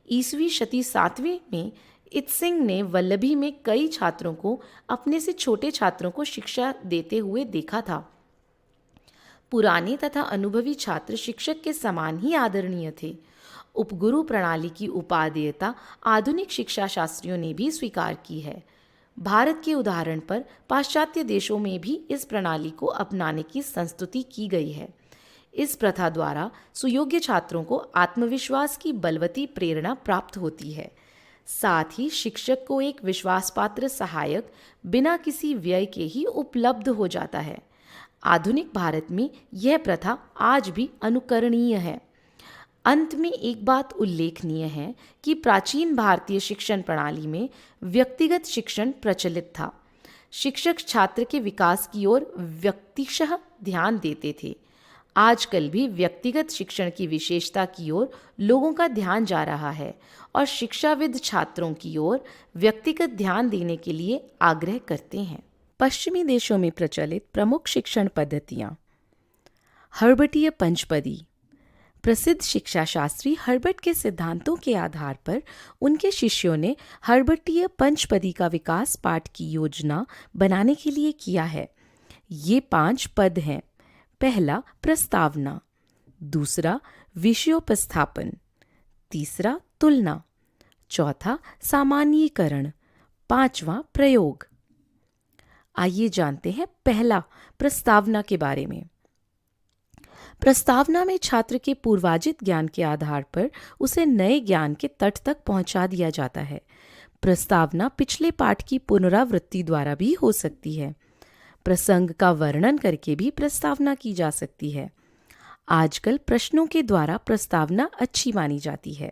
ईसवी शती 7वीं में इत्सिंग ने वल्लभी में कई छात्रों को अपने से छोटे छात्रों को शिक्षा देते हुए देखा था। पुराने तथा अनुभवी छात्र शिक्षक के समान ही आदरणीय थे। उपगुरु प्रणाली की उपादेयता आधुनिक शिक्षा शास्त्रियों ने भी स्वीकार की है। भारत के उदाहरण पर पाश्चात्य देशों में भी इस प्रणाली को अपनाने की संस्तुति की गई है। इस प्रथा द्वारा सुयोग्य छात्रों को आत्मविश्वास की बलवती प्रेरणा प्राप्त होती है। साथ ही शिक्षक को एक विश्वासपात्र सहायक बिना किसी व्यय के ही उपलब्ध हो जाता है। आधुनिक भारत में यह प्रथा आज भी अनुकरणीय है। अंत में एक बात उल्लेखनीय है कि प्राचीन भारतीय शिक्षण प्रणाली में व्यक्तिगत शिक्षण प्रचलित था। शिक्षक छात्र के विकास की ओर व्यक्तिशः ध्यान देते थे। आजकल भी व्यक्तिगत शिक्षण की विशेषता की ओर लोगों का ध्यान जा रहा है और शिक्षाविद छात्रों की ओर व्यक्तिगत ध्यान देने के लिए आग्रह करते हैं। पश्चिमी देशों में प्रचलित प्रमुख शिक्षण पद्धतियाँ। हर्बटीय पंचपदी। प्रसिद्ध शिक्षा शास्त्री हर्बट के सिद्धांतों के आधार पर उनके शिष्यों ने हर्बटीय पंचपदी का विकास पाठ की योजना बनाने के लिए किया है। ये 5 पद हैं। पहला प्रस्तावना, दूसरा विषयोपस्थापन, तीसरा तुलना, चौथा सामान्यीकरण, 5वां प्रयोग। आइए जानते हैं पहला प्रस्तावना के बारे में। प्रस्तावना में छात्र के पूर्वार्जित ज्ञान के आधार पर उसे नए ज्ञान के तट तक पहुंचा दिया जाता है। प्रस्तावना पिछले पाठ की पुनरावृत्ति द्वारा भी हो सकती है। प्रसंग का वर्णन करके भी प्रस्तावना की जा सकती है। आजकल प्रश्नों के द्वारा प्रस्तावना अच्छी मानी जाती है।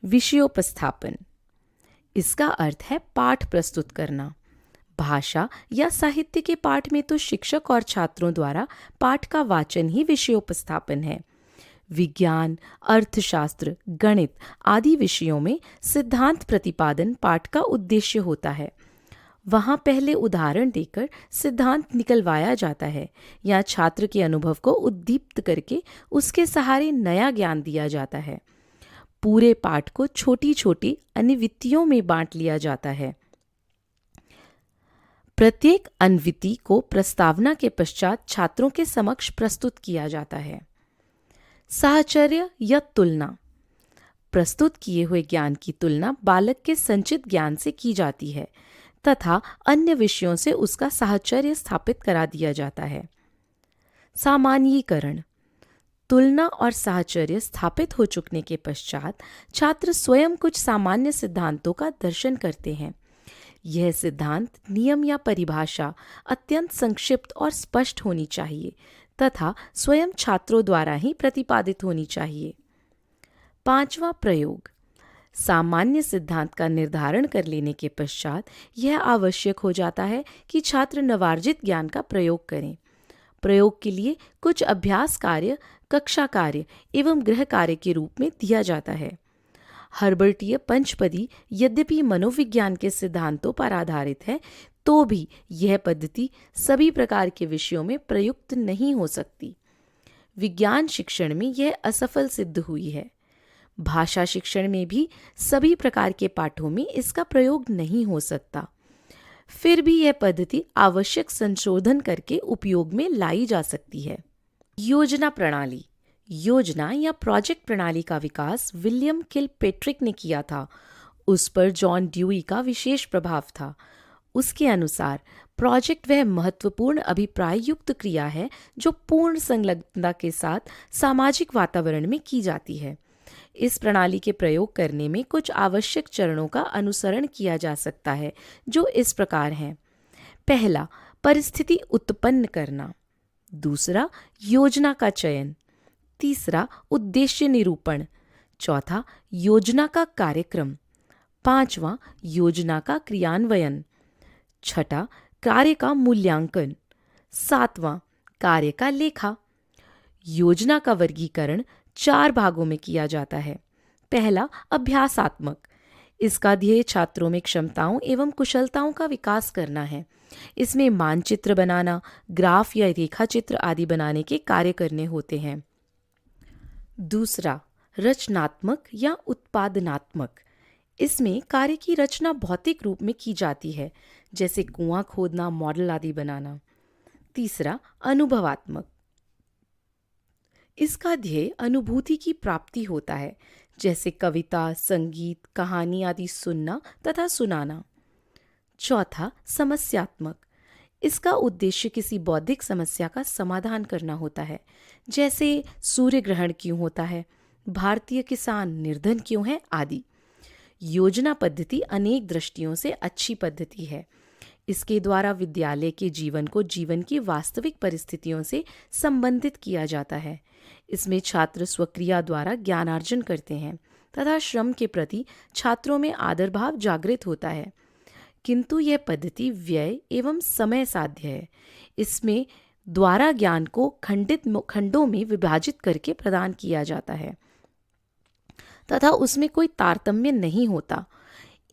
विषयोपस्थापन, इसका अर्थ है पाठ प्रस्तुत करना। भाषा या साहित्य के पाठ में तो शिक्षक और छात्रों द्वारा पाठ का वाचन ही विषयोपस्थापन है। विज्ञान, अर्थशास्त्र, गणित आदि विषयों में सिद्धांत प्रतिपादन पाठ का उद्देश्य होता है। वहाँ पहले उदाहरण देकर सिद्धांत निकलवाया जाता है या छात्र के अनुभव को उद्दीप्त करके उसके सहारे नया ज्ञान दिया जाता है। पूरे पाठ को छोटी छोटी अनुवित्तियों में बांट लिया जाता है। प्रत्येक अनुवित्ति को प्रस्तावना के पश्चात छात्रों के समक्ष प्रस्तुत किया जाता है। साहचर्य या तुलना, प्रस्तुत किए हुए ज्ञान की तुलना बालक के संचित ज्ञान से की जाती है तथा अन्य विषयों से उसका साहचर्य स्थापित करा दिया जाता है। सामान्यीकरण, तुलना और साहचर्य स्थापित हो चुकने के पश्चात छात्र स्वयं कुछ सामान्य सिद्धांतों का दर्शन करते हैं। यह सिद्धांत, नियम या परिभाषा अत्यंत संक्षिप्त और स्पष्ट होनी चाहिए तथा स्वयं छात्रों द्वारा ही प्रतिपादित होनी चाहिए। 5वां प्रयोग, सामान्य सिद्धांत का निर्धारण कर लेने के पश्चात यह आवश्यक हो जाता है कि छात्र नवार्जित ज्ञान का प्रयोग करें। प्रयोग के लिए कुछ अभ्यास कार्य, कक्षा कार्य एवं गृह कार्य के रूप में दिया जाता है। हर्बर्टीय पंचपदी यद्यपि मनोविज्ञान के सिद्धांतों पर आधारित है, तो भी यह पद्धति सभी प्रकार के विषयों में प्रयुक्त नहीं हो सकती। विज्ञान शिक्षण में यह असफल सिद्ध हुई है। भाषा शिक्षण में भी सभी प्रकार के पाठों में इसका प्रयोग नहीं हो सकता। फिर भी यह पद्धति आवश्यक संशोधन करके उपयोग में लाई जा सकती है। योजना प्रणाली, योजना या प्रोजेक्ट प्रणाली का विकास विलियम किलपेट्रिक ने किया था। उस पर जॉन ड्यूई का विशेष प्रभाव था। उसके अनुसार प्रोजेक्ट वह महत्वपूर्ण अभिप्राय युक्त क्रिया है जो पूर्ण संलग्नता के साथ सामाजिक वातावरण में की जाती है। इस प्रणाली के प्रयोग करने में कुछ आवश्यक चरणों का अनुसरण किया जा सकता है, जो इस प्रकार हैं। पहला, परिस्थिति उत्पन्न करना। दूसरा, योजना का चयन। तीसरा, उद्देश्य निरूपण। चौथा, योजना का कार्यक्रम। पांचवा, योजना का क्रियान्वयन। छठा, कार्य का मूल्यांकन। सातवां, कार्य का लेखा। योजना का वर्गीकरण 4 भागों में किया जाता है। पहला, अभ्यासात्मक। इसका ध्येय छात्रों में क्षमताओं एवं कुशलताओं का विकास करना है। इसमें मानचित्र बनाना, ग्राफ या रेखाचित्र आदि बनाने के कार्य करने होते हैं। दूसरा, रचनात्मक या उत्पादनात्मक। इसमें कार्य की रचना भौतिक रूप में की जाती है, जैसे कुआं खोदना, मॉडल आदि बनाना। तीसरा, अनुभवात्मक। इसका ध्येय अनुभूति की प्राप्ति होता है, जैसे कविता, संगीत, कहानी आदि सुनना तथा सुनाना। चौथा, समस्यात्मक। इसका उद्देश्य किसी बौद्धिक समस्या का समाधान करना होता है, जैसे सूर्य ग्रहण क्यों होता है, भारतीय किसान निर्धन क्यों है आदि। योजना पद्धति अनेक दृष्टियों से अच्छी पद्धति है। इसके द्वारा विद्यालय के जीवन को जीवन की वास्तविक परिस्थितियों से संबंधित किया जाता है। इसमें छात्र स्वक्रिया द्वारा ज्ञानार्जन करते हैं तथा श्रम के प्रति छात्रों में आदर भाव जागृत होता है। किंतु यह पद्धति व्यय एवं समय साध्य है। इसमें द्वारा ज्ञान को खंडों में विभाजित करके प्रदान किया जाता है तथा उसमें कोई तारतम्य नहीं होता।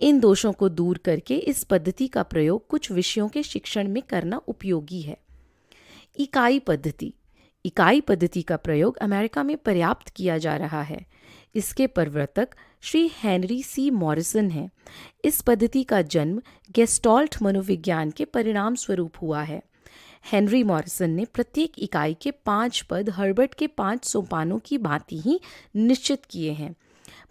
इन दोषों को दूर करके इस पद्धति का प्रयोग कुछ विषयों के शिक्षण में करना उपयोगी है। इकाई पद्धति। इकाई पद्धति का प्रयोग अमेरिका में पर्याप्त किया जा रहा है। इसके प्रवर्तक श्री हेनरी सी मॉरिसन हैं। इस पद्धति का जन्म गेस्टॉल्ट मनोविज्ञान के परिणाम स्वरूप हुआ है। हेनरी मॉरिसन ने प्रत्येक इकाई के 5 पद हर्बर्ट के 5 सोपानों की भांति ही निश्चित किए हैं,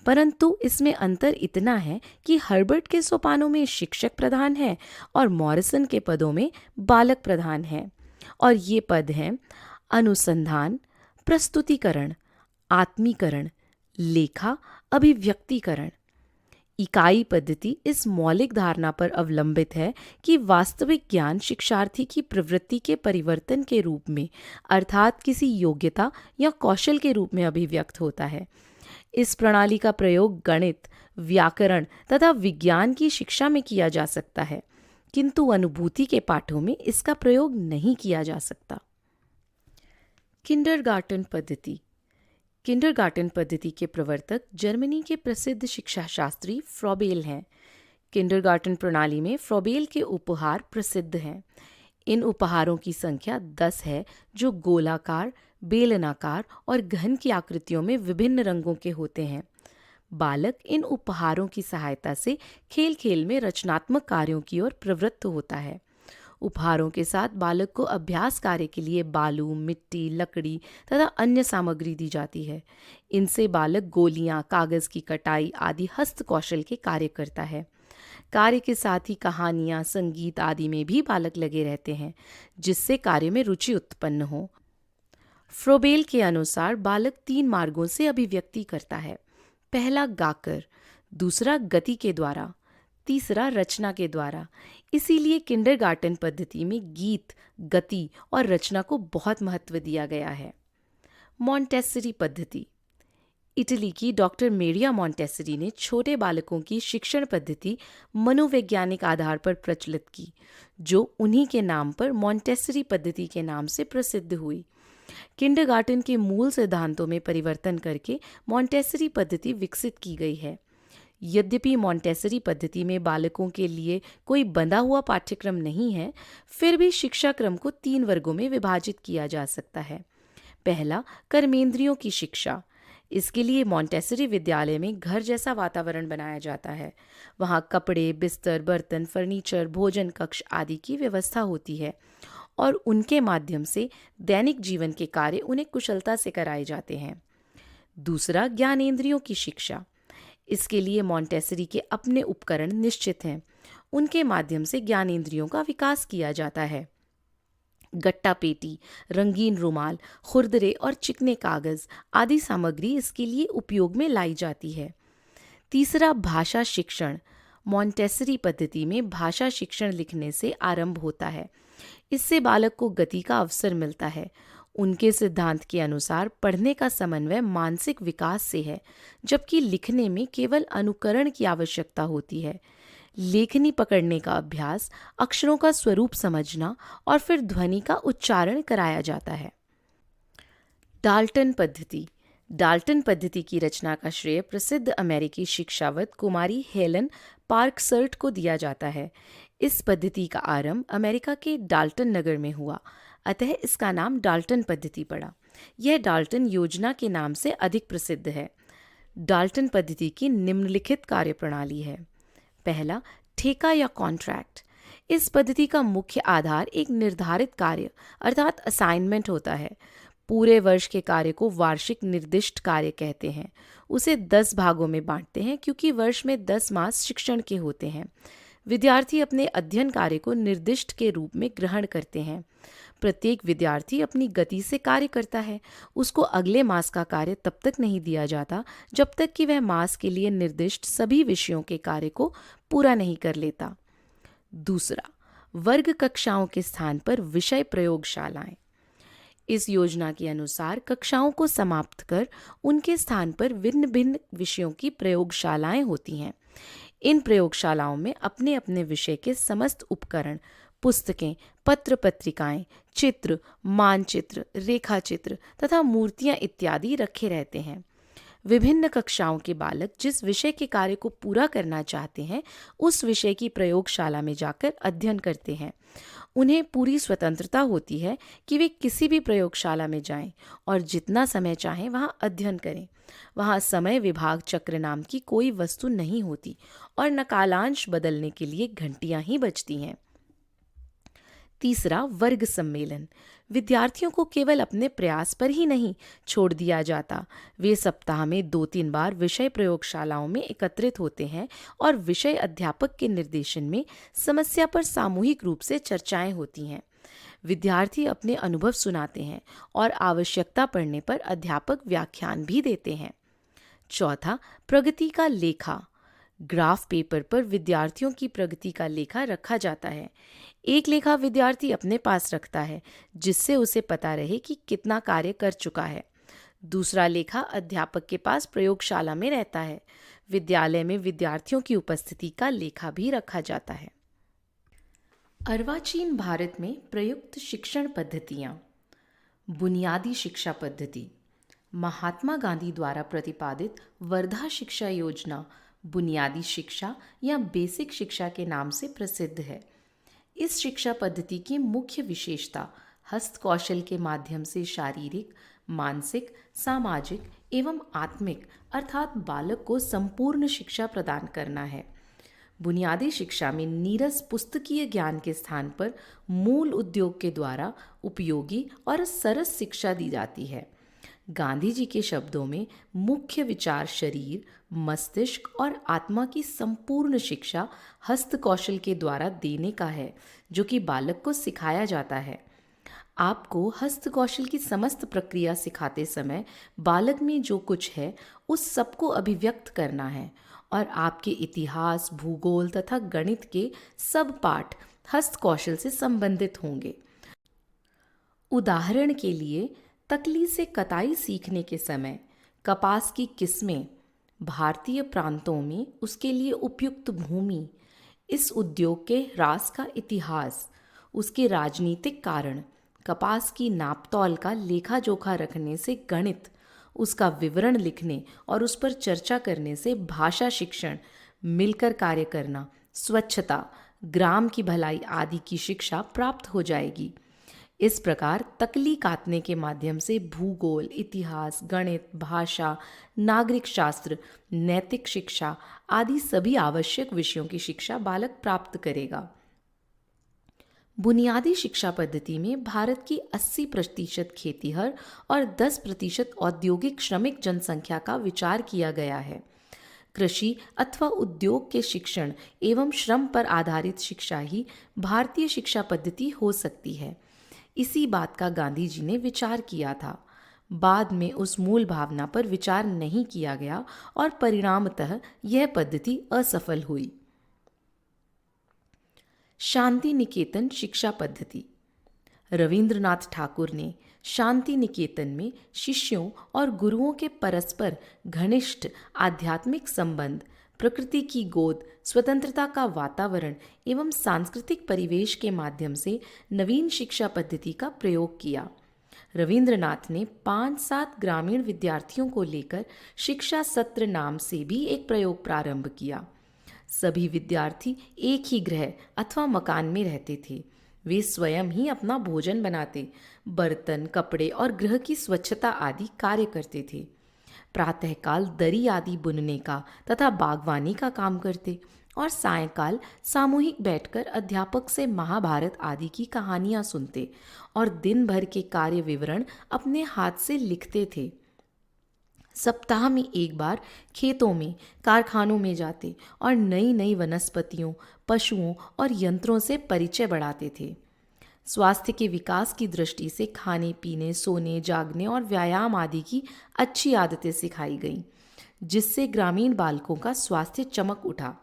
परंतु इसमें अंतर इतना है कि हर्बर्ट के सोपानों में शिक्षक प्रधान है और मॉरिसन के पदों में बालक प्रधान है। और ये पद हैं अनुसंधान, प्रस्तुतिकरण, आत्मीकरण, लेखा, अभिव्यक्तिकरण। इकाई पद्धति इस मौलिक धारणा पर अवलंबित है कि वास्तविक ज्ञान शिक्षार्थी की प्रवृत्ति के परिवर्तन के रूप में अर्थात किसी योग्यता या कौशल के रूप में अभिव्यक्त होता है। इस प्रणाली का प्रयोग गणित, व्याकरण तथा विज्ञान की शिक्षा में किया जा सकता है, किंतु अनुभूति के पाठों में इसका प्रयोग नहीं किया जा सकता। किंडरगार्टन पद्धति। किंडरगार्टन पद्धति के प्रवर्तक जर्मनी के प्रसिद्ध शिक्षाशास्त्री फ्रॉबेल हैं। किंडरगार्टन प्रणाली में फ्रॉबेल के उपहार प्रसिद्ध हैं। इन उपहारों की संख्या 10 है, जो गोलाकार, बेलनाकार और घन की आकृतियों में विभिन्न रंगों के होते हैं। बालक इन उपहारों की सहायता से खेल खेल में रचनात्मक कार्यों की ओर प्रवृत्त होता है। उपहारों के साथ बालक को अभ्यास कार्य के लिए बालू, मिट्टी, लकड़ी तथा अन्य सामग्री दी जाती है। इनसे बालक गोलियां, कागज की कटाई आदि हस्त कौशल के कार्य करता है। कार्य के साथ ही कहानियां, संगीत आदि में भी बालक लगे रहते हैं, जिससे कार्य में रुचि उत्पन्न हो। फ्रोबेल के अनुसार बालक 3 मार्गों से अभिव्यक्ति करता है। पहला गाकर, दूसरा गति के द्वारा, तीसरा रचना के द्वारा। इसीलिए किंडरगार्टन पद्धति में गीत, गति और रचना को बहुत महत्व दिया गया है। मॉन्टेसरी पद्धति। इटली की डॉक्टर मेरिया मॉन्टेसरी ने छोटे बालकों की शिक्षण पद्धति मनोवैज्ञानिक आधार पर प्रचलित की, जो उन्हीं के नाम पर मॉन्टेसरी पद्धति के नाम से प्रसिद्ध हुई। किंडरगार्टन के मूल सिद्धांतों में परिवर्तन करके मॉन्टेसरी पद्धति विकसित की गई है। यद्यपि मॉन्टेसरी पद्धति में बालकों के लिए कोई बंधा हुआ पाठ्यक्रम नहीं है, फिर भी शिक्षा क्रम को 3 वर्गों में विभाजित किया जा सकता है। पहला, कर्मेंद्रियों की शिक्षा। इसके लिए मॉन्टेसरी विद्यालय में घर जैसा वातावरण बनाया जाता है। वहाँ कपड़े, बिस्तर, बर्तन, फर्नीचर, भोजन कक्ष आदि की व्यवस्था होती है और उनके माध्यम से दैनिक जीवन के कार्य उन्हें कुशलता से कराए जाते हैं। दूसरा, ज्ञानेंद्रियों की शिक्षा। इसके लिए मॉन्टेसरी के अपने उपकरण निश्चित हैं। उनके माध्यम से ज्ञानेंद्रियों का विकास किया जाता है। गट्टा पेटी, रंगीन रुमाल, खुरदरे और चिकने कागज आदि सामग्री इसके लिए उपयोग में लाई जाती है। तीसरा, भाषा शिक्षण। मॉन्टेसरी पद्धति में भाषा शिक्षण लिखने से आरंभ होता है। इससे बालक को गति का अवसर मिलता है। उनके सिद्धांत के अनुसार पढ़ने का समन्वय मानसिक विकास से है, जबकि लिखने में केवल अनुकरण की आवश्यकता होती है। लेखनी पकड़ने का अभ्यास, अक्षरों का स्वरूप समझना और फिर ध्वनि का उच्चारण कराया जाता है। डाल्टन पद्धति। डाल्टन पद्धति की रचना का श्रेय प्रसिद्ध अमेरिकी शिक्षाविद कुमारी हेलन पार्कसर्ट को दिया जाता है। इस पद्धति का आरंभ अमेरिका के डाल्टन नगर में हुआ, अतः इसका नाम डाल्टन पद्धति पड़ा। यह डाल्टन योजना के नाम से अधिक प्रसिद्ध है। डाल्टन पद्धति की निम्नलिखित कार्यप्रणाली है। पहला, ठेका या कॉन्ट्रैक्ट। इस पद्धति का मुख्य आधार एक निर्धारित कार्य अर्थात असाइनमेंट होता है। पूरे वर्ष के कार्य को वार्षिक निर्दिष्ट कार्य कहते हैं। उसे 10 भागों में बांटते हैं, क्योंकि वर्ष में 10 मास शिक्षण के होते हैं। विद्यार्थी अपने अध्ययन कार्य को निर्दिष्ट के रूप में ग्रहण करते हैं। प्रत्येक विद्यार्थी अपनी गति से कार्य करता है। उसको अगले मास का कार्य तब तक नहीं दिया जाता जब तक कि वह मास के लिए निर्दिष्ट सभी विषयों के कार्य को पूरा नहीं कर लेता। दूसरा, वर्ग कक्षाओं के स्थान पर विषय प्रयोगशालाएं। इस योजना के अनुसार कक्षाओं को समाप्त कर उनके स्थान पर भिन्न भिन्न विषयों की प्रयोगशालाएं होती हैं। इन प्रयोगशालाओं में अपने अपने विषय के समस्त उपकरण, पुस्तकें, पत्र पत्रिकाएं, चित्र, मानचित्र, रेखाचित्र तथा मूर्तियां इत्यादि रखे रहते हैं। विभिन्न कक्षाओं के बालक जिस विषय के कार्य को पूरा करना चाहते हैं, उस विषय की प्रयोगशाला में जाकर अध्ययन करते हैं। उन्हें पूरी स्वतंत्रता होती है कि वे किसी भी प्रयोगशाला में जाएं और जितना समय चाहें वहां अध्ययन करें। वहां समय विभाग चक्र नाम की कोई वस्तु नहीं होती और नकालांश बदलने के लिए घंटियां ही बजती हैं। तीसरा, वर्ग सम्मेलन। विद्यार्थियों को केवल अपने प्रयास पर ही नहीं छोड़ दिया जाता। वे सप्ताह में 2-3 बार विषय प्रयोगशालाओं में एकत्रित होते हैं और विषय अध्यापक के निर्देशन में समस्या पर सामूहिक रूप से चर्चाएं होती हैं। विद्यार्थी अपने अनुभव सुनाते हैं और आवश्यकता पड़ने पर अध्यापक व्याख्यान भी देते हैं। चौथा, प्रगति का लेखा। ग्राफ पेपर पर विद्यार्थियों की प्रगति का लेखा रखा जाता है। एक लेखा विद्यार्थी अपने पास रखता है जिससे उसे पता रहे कि कितना कार्य कर चुका है। दूसरा लेखा अध्यापक के पास प्रयोगशाला में रहता है। विद्यालय में विद्यार्थियों की उपस्थिति का लेखा भी रखा जाता है। अर्वाचीन भारत में प्रयुक्त शिक्षण पद्धतियाँ। बुनियादी शिक्षा पद्धति। महात्मा गांधी द्वारा प्रतिपादित वर्धा शिक्षा योजना बुनियादी शिक्षा या बेसिक शिक्षा के नाम से प्रसिद्ध है। इस शिक्षा पद्धति की मुख्य विशेषता हस्त कौशल के माध्यम से शारीरिक, मानसिक, सामाजिक एवं आत्मिक अर्थात बालक को संपूर्ण शिक्षा प्रदान करना है। बुनियादी शिक्षा में नीरस पुस्तकीय ज्ञान के स्थान पर मूल उद्योग के द्वारा उपयोगी और सरस शिक्षा दी जाती है। गांधी जी के शब्दों में मुख्य विचार शरीर, मस्तिष्क और आत्मा की संपूर्ण शिक्षा हस्त कौशल के द्वारा देने का है, जो कि बालक को सिखाया जाता है। आपको हस्त कौशल की समस्त प्रक्रिया सिखाते समय बालक में जो कुछ है उस सबको अभिव्यक्त करना है और आपके इतिहास, भूगोल तथा गणित के सब पाठ हस्त कौशल से संबंधित होंगे। उदाहरण के लिए तकली से कताई सीखने के समय कपास की किस्में, भारतीय प्रांतों में उसके लिए उपयुक्त भूमि, इस उद्योग के ह्रास का इतिहास, उसके राजनीतिक कारण, कपास की नापतौल का लेखा जोखा रखने से गणित, उसका विवरण लिखने और उस पर चर्चा करने से भाषा शिक्षण, मिलकर कार्य करना, स्वच्छता, ग्राम की भलाई आदि की शिक्षा प्राप्त हो जाएगी। इस प्रकार तकली काटने के माध्यम से भूगोल, इतिहास, गणित, भाषा, नागरिक शास्त्र, नैतिक शिक्षा आदि सभी आवश्यक विषयों की शिक्षा बालक प्राप्त करेगा। बुनियादी शिक्षा पद्धति में भारत की 80% खेतीहर और 10% औद्योगिक श्रमिक जनसंख्या का विचार किया गया है। कृषि अथवा उद्योग के शिक्षण एवं श्रम पर आधारित शिक्षा ही भारतीय शिक्षा पद्धति हो सकती है। इसी बात का गांधी जी ने विचार किया था। बाद में उस मूल भावना पर विचार नहीं किया गया और परिणामतः यह पद्धति असफल हुई। शांति निकेतन शिक्षा पद्धति। रविंद्रनाथ ठाकुर ने शांति निकेतन में शिष्यों और गुरुओं के परस्पर घनिष्ठ आध्यात्मिक संबंध, प्रकृति की गोद, स्वतंत्रता का वातावरण एवं सांस्कृतिक परिवेश के माध्यम से नवीन शिक्षा पद्धति का प्रयोग किया। रविंद्रनाथ ने 5-7 ग्रामीण विद्यार्थियों को लेकर शिक्षा सत्र नाम से भी एक प्रयोग प्रारंभ किया। सभी विद्यार्थी एक ही गृह अथवा मकान में रहते थे। वे स्वयं ही अपना भोजन बनाते, बर्तन, कपड़े और गृह की स्वच्छता आदि कार्य करते थे। प्रातःकाल दरी आदि बुनने का तथा बागवानी का काम करते और सायंकाल सामूहिक बैठकर अध्यापक से महाभारत आदि की कहानियाँ सुनते और दिन भर के कार्य विवरण अपने हाथ से लिखते थे। सप्ताह में एक बार खेतों में, कारखानों में जाते और नई नई वनस्पतियों, पशुओं और यंत्रों से परिचय बढ़ाते थे। स्वास्थ्य के विकास की दृष्टि से खाने पीने, सोने, जागने और व्यायाम आदि की अच्छी आदतें सिखाई गईं, जिससे ग्रामीण बालकों का स्वास्थ्य चमक उठा।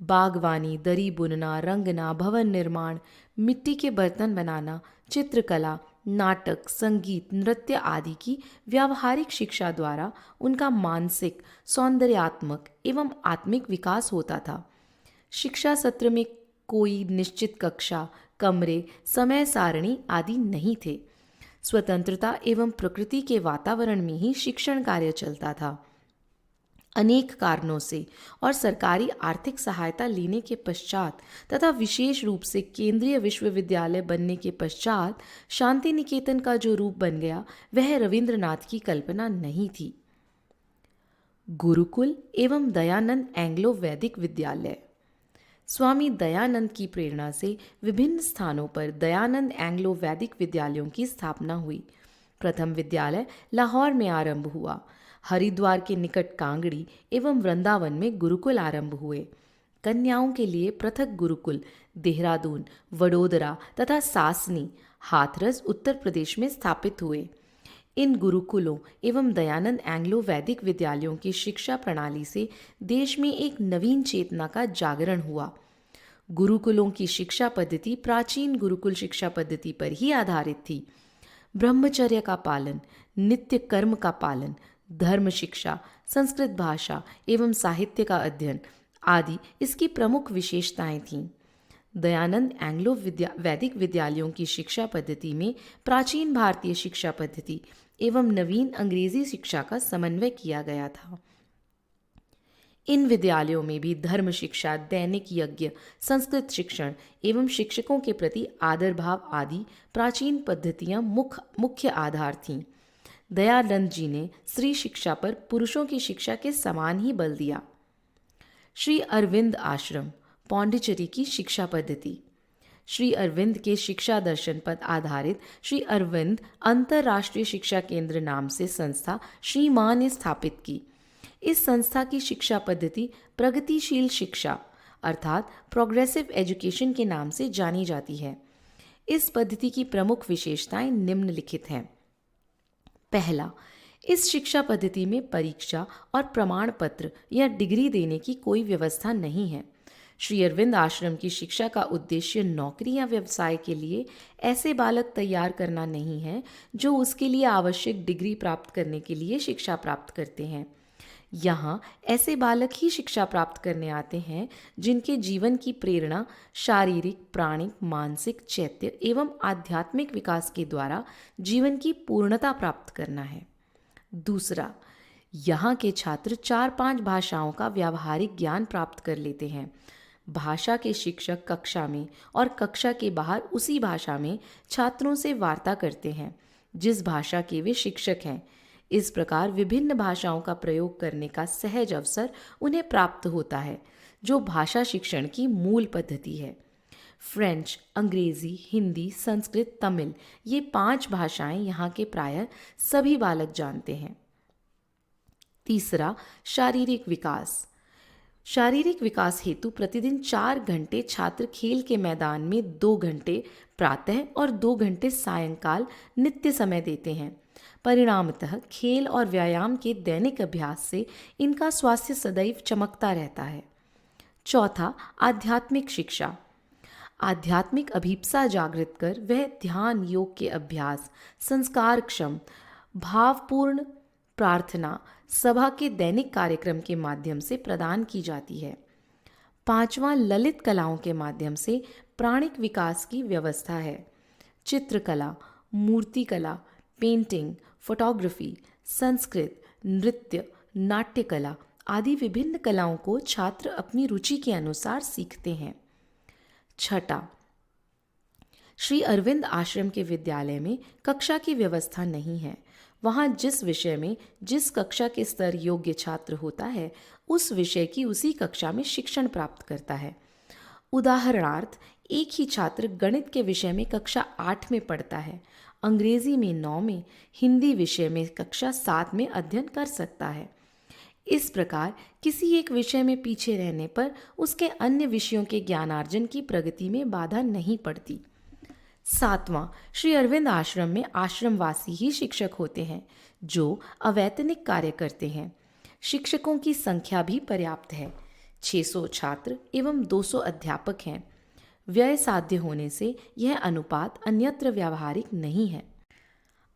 बागवानी, दरी बुनना, रंगना, भवन निर्माण, मिट्टी के बर्तन बनाना, चित्रकला, नाटक, संगीत, नृत्य आदि की व्यावहारिक शिक्षा द्वारा उनका मानसिक, सौंदर्यात्मक एवं आत्मिक विकास होता था। शिक्षा सत्र में कोई निश्चित कक्षा, कमरे, समय सारणी आदि नहीं थे। स्वतंत्रता एवं प्रकृति के वातावरण में ही शिक्षण कार्य चलता था। अनेक कारणों से और सरकारी आर्थिक सहायता लेने के पश्चात तथा विशेष रूप से केंद्रीय विश्वविद्यालय बनने के पश्चात शांति निकेतन का जो रूप बन गया वह रविंद्रनाथ की कल्पना नहीं थी। गुरुकुल एवं दयानंद एंग्लो वैदिक विद्यालय। स्वामी दयानंद की प्रेरणा से विभिन्न स्थानों पर दयानंद एंग्लो वैदिक विद्यालयों की स्थापना हुई। प्रथम विद्यालय लाहौर में आरंभ हुआ। हरिद्वार के निकट कांगड़ी एवं वृंदावन में गुरुकुल आरंभ हुए। कन्याओं के लिए पृथक गुरुकुल देहरादून, वडोदरा तथा सासनी, हाथरस उत्तर प्रदेश में स्थापित हुए। इन गुरुकुलों एवं दयानंद एंग्लो वैदिक विद्यालयों की शिक्षा प्रणाली से देश में एक नवीन चेतना का जागरण हुआ। गुरुकुलों की शिक्षा पद्धति प्राचीन गुरुकुल शिक्षा पद्धति पर ही आधारित थी। ब्रह्मचर्य का पालन, नित्य कर्म का पालन, धर्म शिक्षा, संस्कृत भाषा एवं साहित्य का अध्ययन आदि इसकी प्रमुख विशेषताएं थीं। दयानंद एंग्लो वैदिक विद्यालयों की शिक्षा पद्धति में प्राचीन भारतीय शिक्षा पद्धति एवं नवीन अंग्रेजी शिक्षा का समन्वय किया गया था। इन विद्यालयों में भी धर्म शिक्षा, दैनिक यज्ञ, संस्कृत शिक्षण एवं शिक्षकों के प्रति आदर भाव आदि प्राचीन पद्धतियां मुख्य आधार थीं। दयानंद जी ने स्त्री शिक्षा पर पुरुषों की शिक्षा के समान ही बल दिया। श्री अरविंद आश्रम, पौंडीचेरी की शिक्षा पद्धति। श्री अरविंद के शिक्षा दर्शन पर आधारित श्री अरविंद अंतर्राष्ट्रीय शिक्षा केंद्र नाम से संस्था श्री मां ने स्थापित की। इस संस्था की शिक्षा पद्धति प्रगतिशील शिक्षा अर्थात प्रोग्रेसिव एजुकेशन के नाम से जानी जाती है। इस पद्धति की प्रमुख विशेषताएं निम्नलिखित हैं। पहला, इस शिक्षा पद्धति में परीक्षा और प्रमाण पत्र या डिग्री देने की कोई व्यवस्था नहीं है। श्री अरविंद आश्रम की शिक्षा का उद्देश्य नौकरी या व्यवसाय के लिए ऐसे बालक तैयार करना नहीं है जो उसके लिए आवश्यक डिग्री प्राप्त करने के लिए शिक्षा प्राप्त करते हैं। यहाँ ऐसे बालक ही शिक्षा प्राप्त करने आते हैं जिनके जीवन की प्रेरणा शारीरिक, प्राणिक, मानसिक, चैत्य एवं आध्यात्मिक विकास के द्वारा जीवन की पूर्णता प्राप्त करना है। दूसरा, यहाँ के छात्र 4-5 भाषाओं का व्यावहारिक ज्ञान प्राप्त कर लेते हैं। भाषा के शिक्षक कक्षा में और कक्षा के बाहर उसी भाषा में छात्रों से वार्ता करते हैं जिस भाषा के वे शिक्षक हैं। इस प्रकार विभिन्न भाषाओं का प्रयोग करने का सहज अवसर उन्हें प्राप्त होता है, जो भाषा शिक्षण की मूल पद्धति है। फ्रेंच, अंग्रेजी, हिंदी, संस्कृत, तमिल ये 5 भाषाएं यहाँ के प्रायः सभी बालक जानते हैं। तीसरा, शारीरिक विकास। शारीरिक विकास हेतु प्रतिदिन 4 घंटे छात्र खेल के मैदान में 2 घंटे प्रातः और 2 घंटे सायंकाल नित्य समय देते हैं। परिणामतः खेल और व्यायाम के दैनिक अभ्यास से इनका स्वास्थ्य सदैव चमकता रहता है। चौथा, आध्यात्मिक शिक्षा। आध्यात्मिक अभिप्सा जागृत कर वह ध्यान, योग के अभ्यास, संस्कारक्षम, भावपूर्ण प्रार्थना, सभा के दैनिक कार्यक्रम के माध्यम से प्रदान की जाती है। पांचवा, ललित कलाओं के माध्यम से प्राणिक विकास की व्यवस्था है। चित्रकला, मूर्तिकला, पेंटिंग, फोटोग्राफी, संस्कृत, नृत्य, नाट्यकला आदि विभिन्न कलाओं को छात्र अपनी रुचि के अनुसार सीखते हैं। छठा, श्री अरविंद आश्रम के विद्यालय में कक्षा की व्यवस्था नहीं है। वहाँ जिस विषय में जिस कक्षा के स्तर योग्य छात्र होता है उस विषय की उसी कक्षा में शिक्षण प्राप्त करता है। उदाहरणार्थ, एक ही छात्र गणित के विषय में कक्षा 8 में पढ़ता है, अंग्रेजी में 9 में, हिंदी विषय में कक्षा 7 में अध्ययन कर सकता है। इस प्रकार किसी एक विषय में पीछे रहने पर उसके अन्य विषयों के ज्ञानार्जन की प्रगति में बाधा नहीं पड़ती। सातवां, श्री अरविंद आश्रम में आश्रमवासी ही शिक्षक होते हैं जो अवैतनिक कार्य करते हैं। शिक्षकों की संख्या भी पर्याप्त है। 600 छात्र एवं 200 अध्यापक हैं। व्यय साध्य होने से यह अनुपात अन्यत्र व्यावहारिक नहीं है।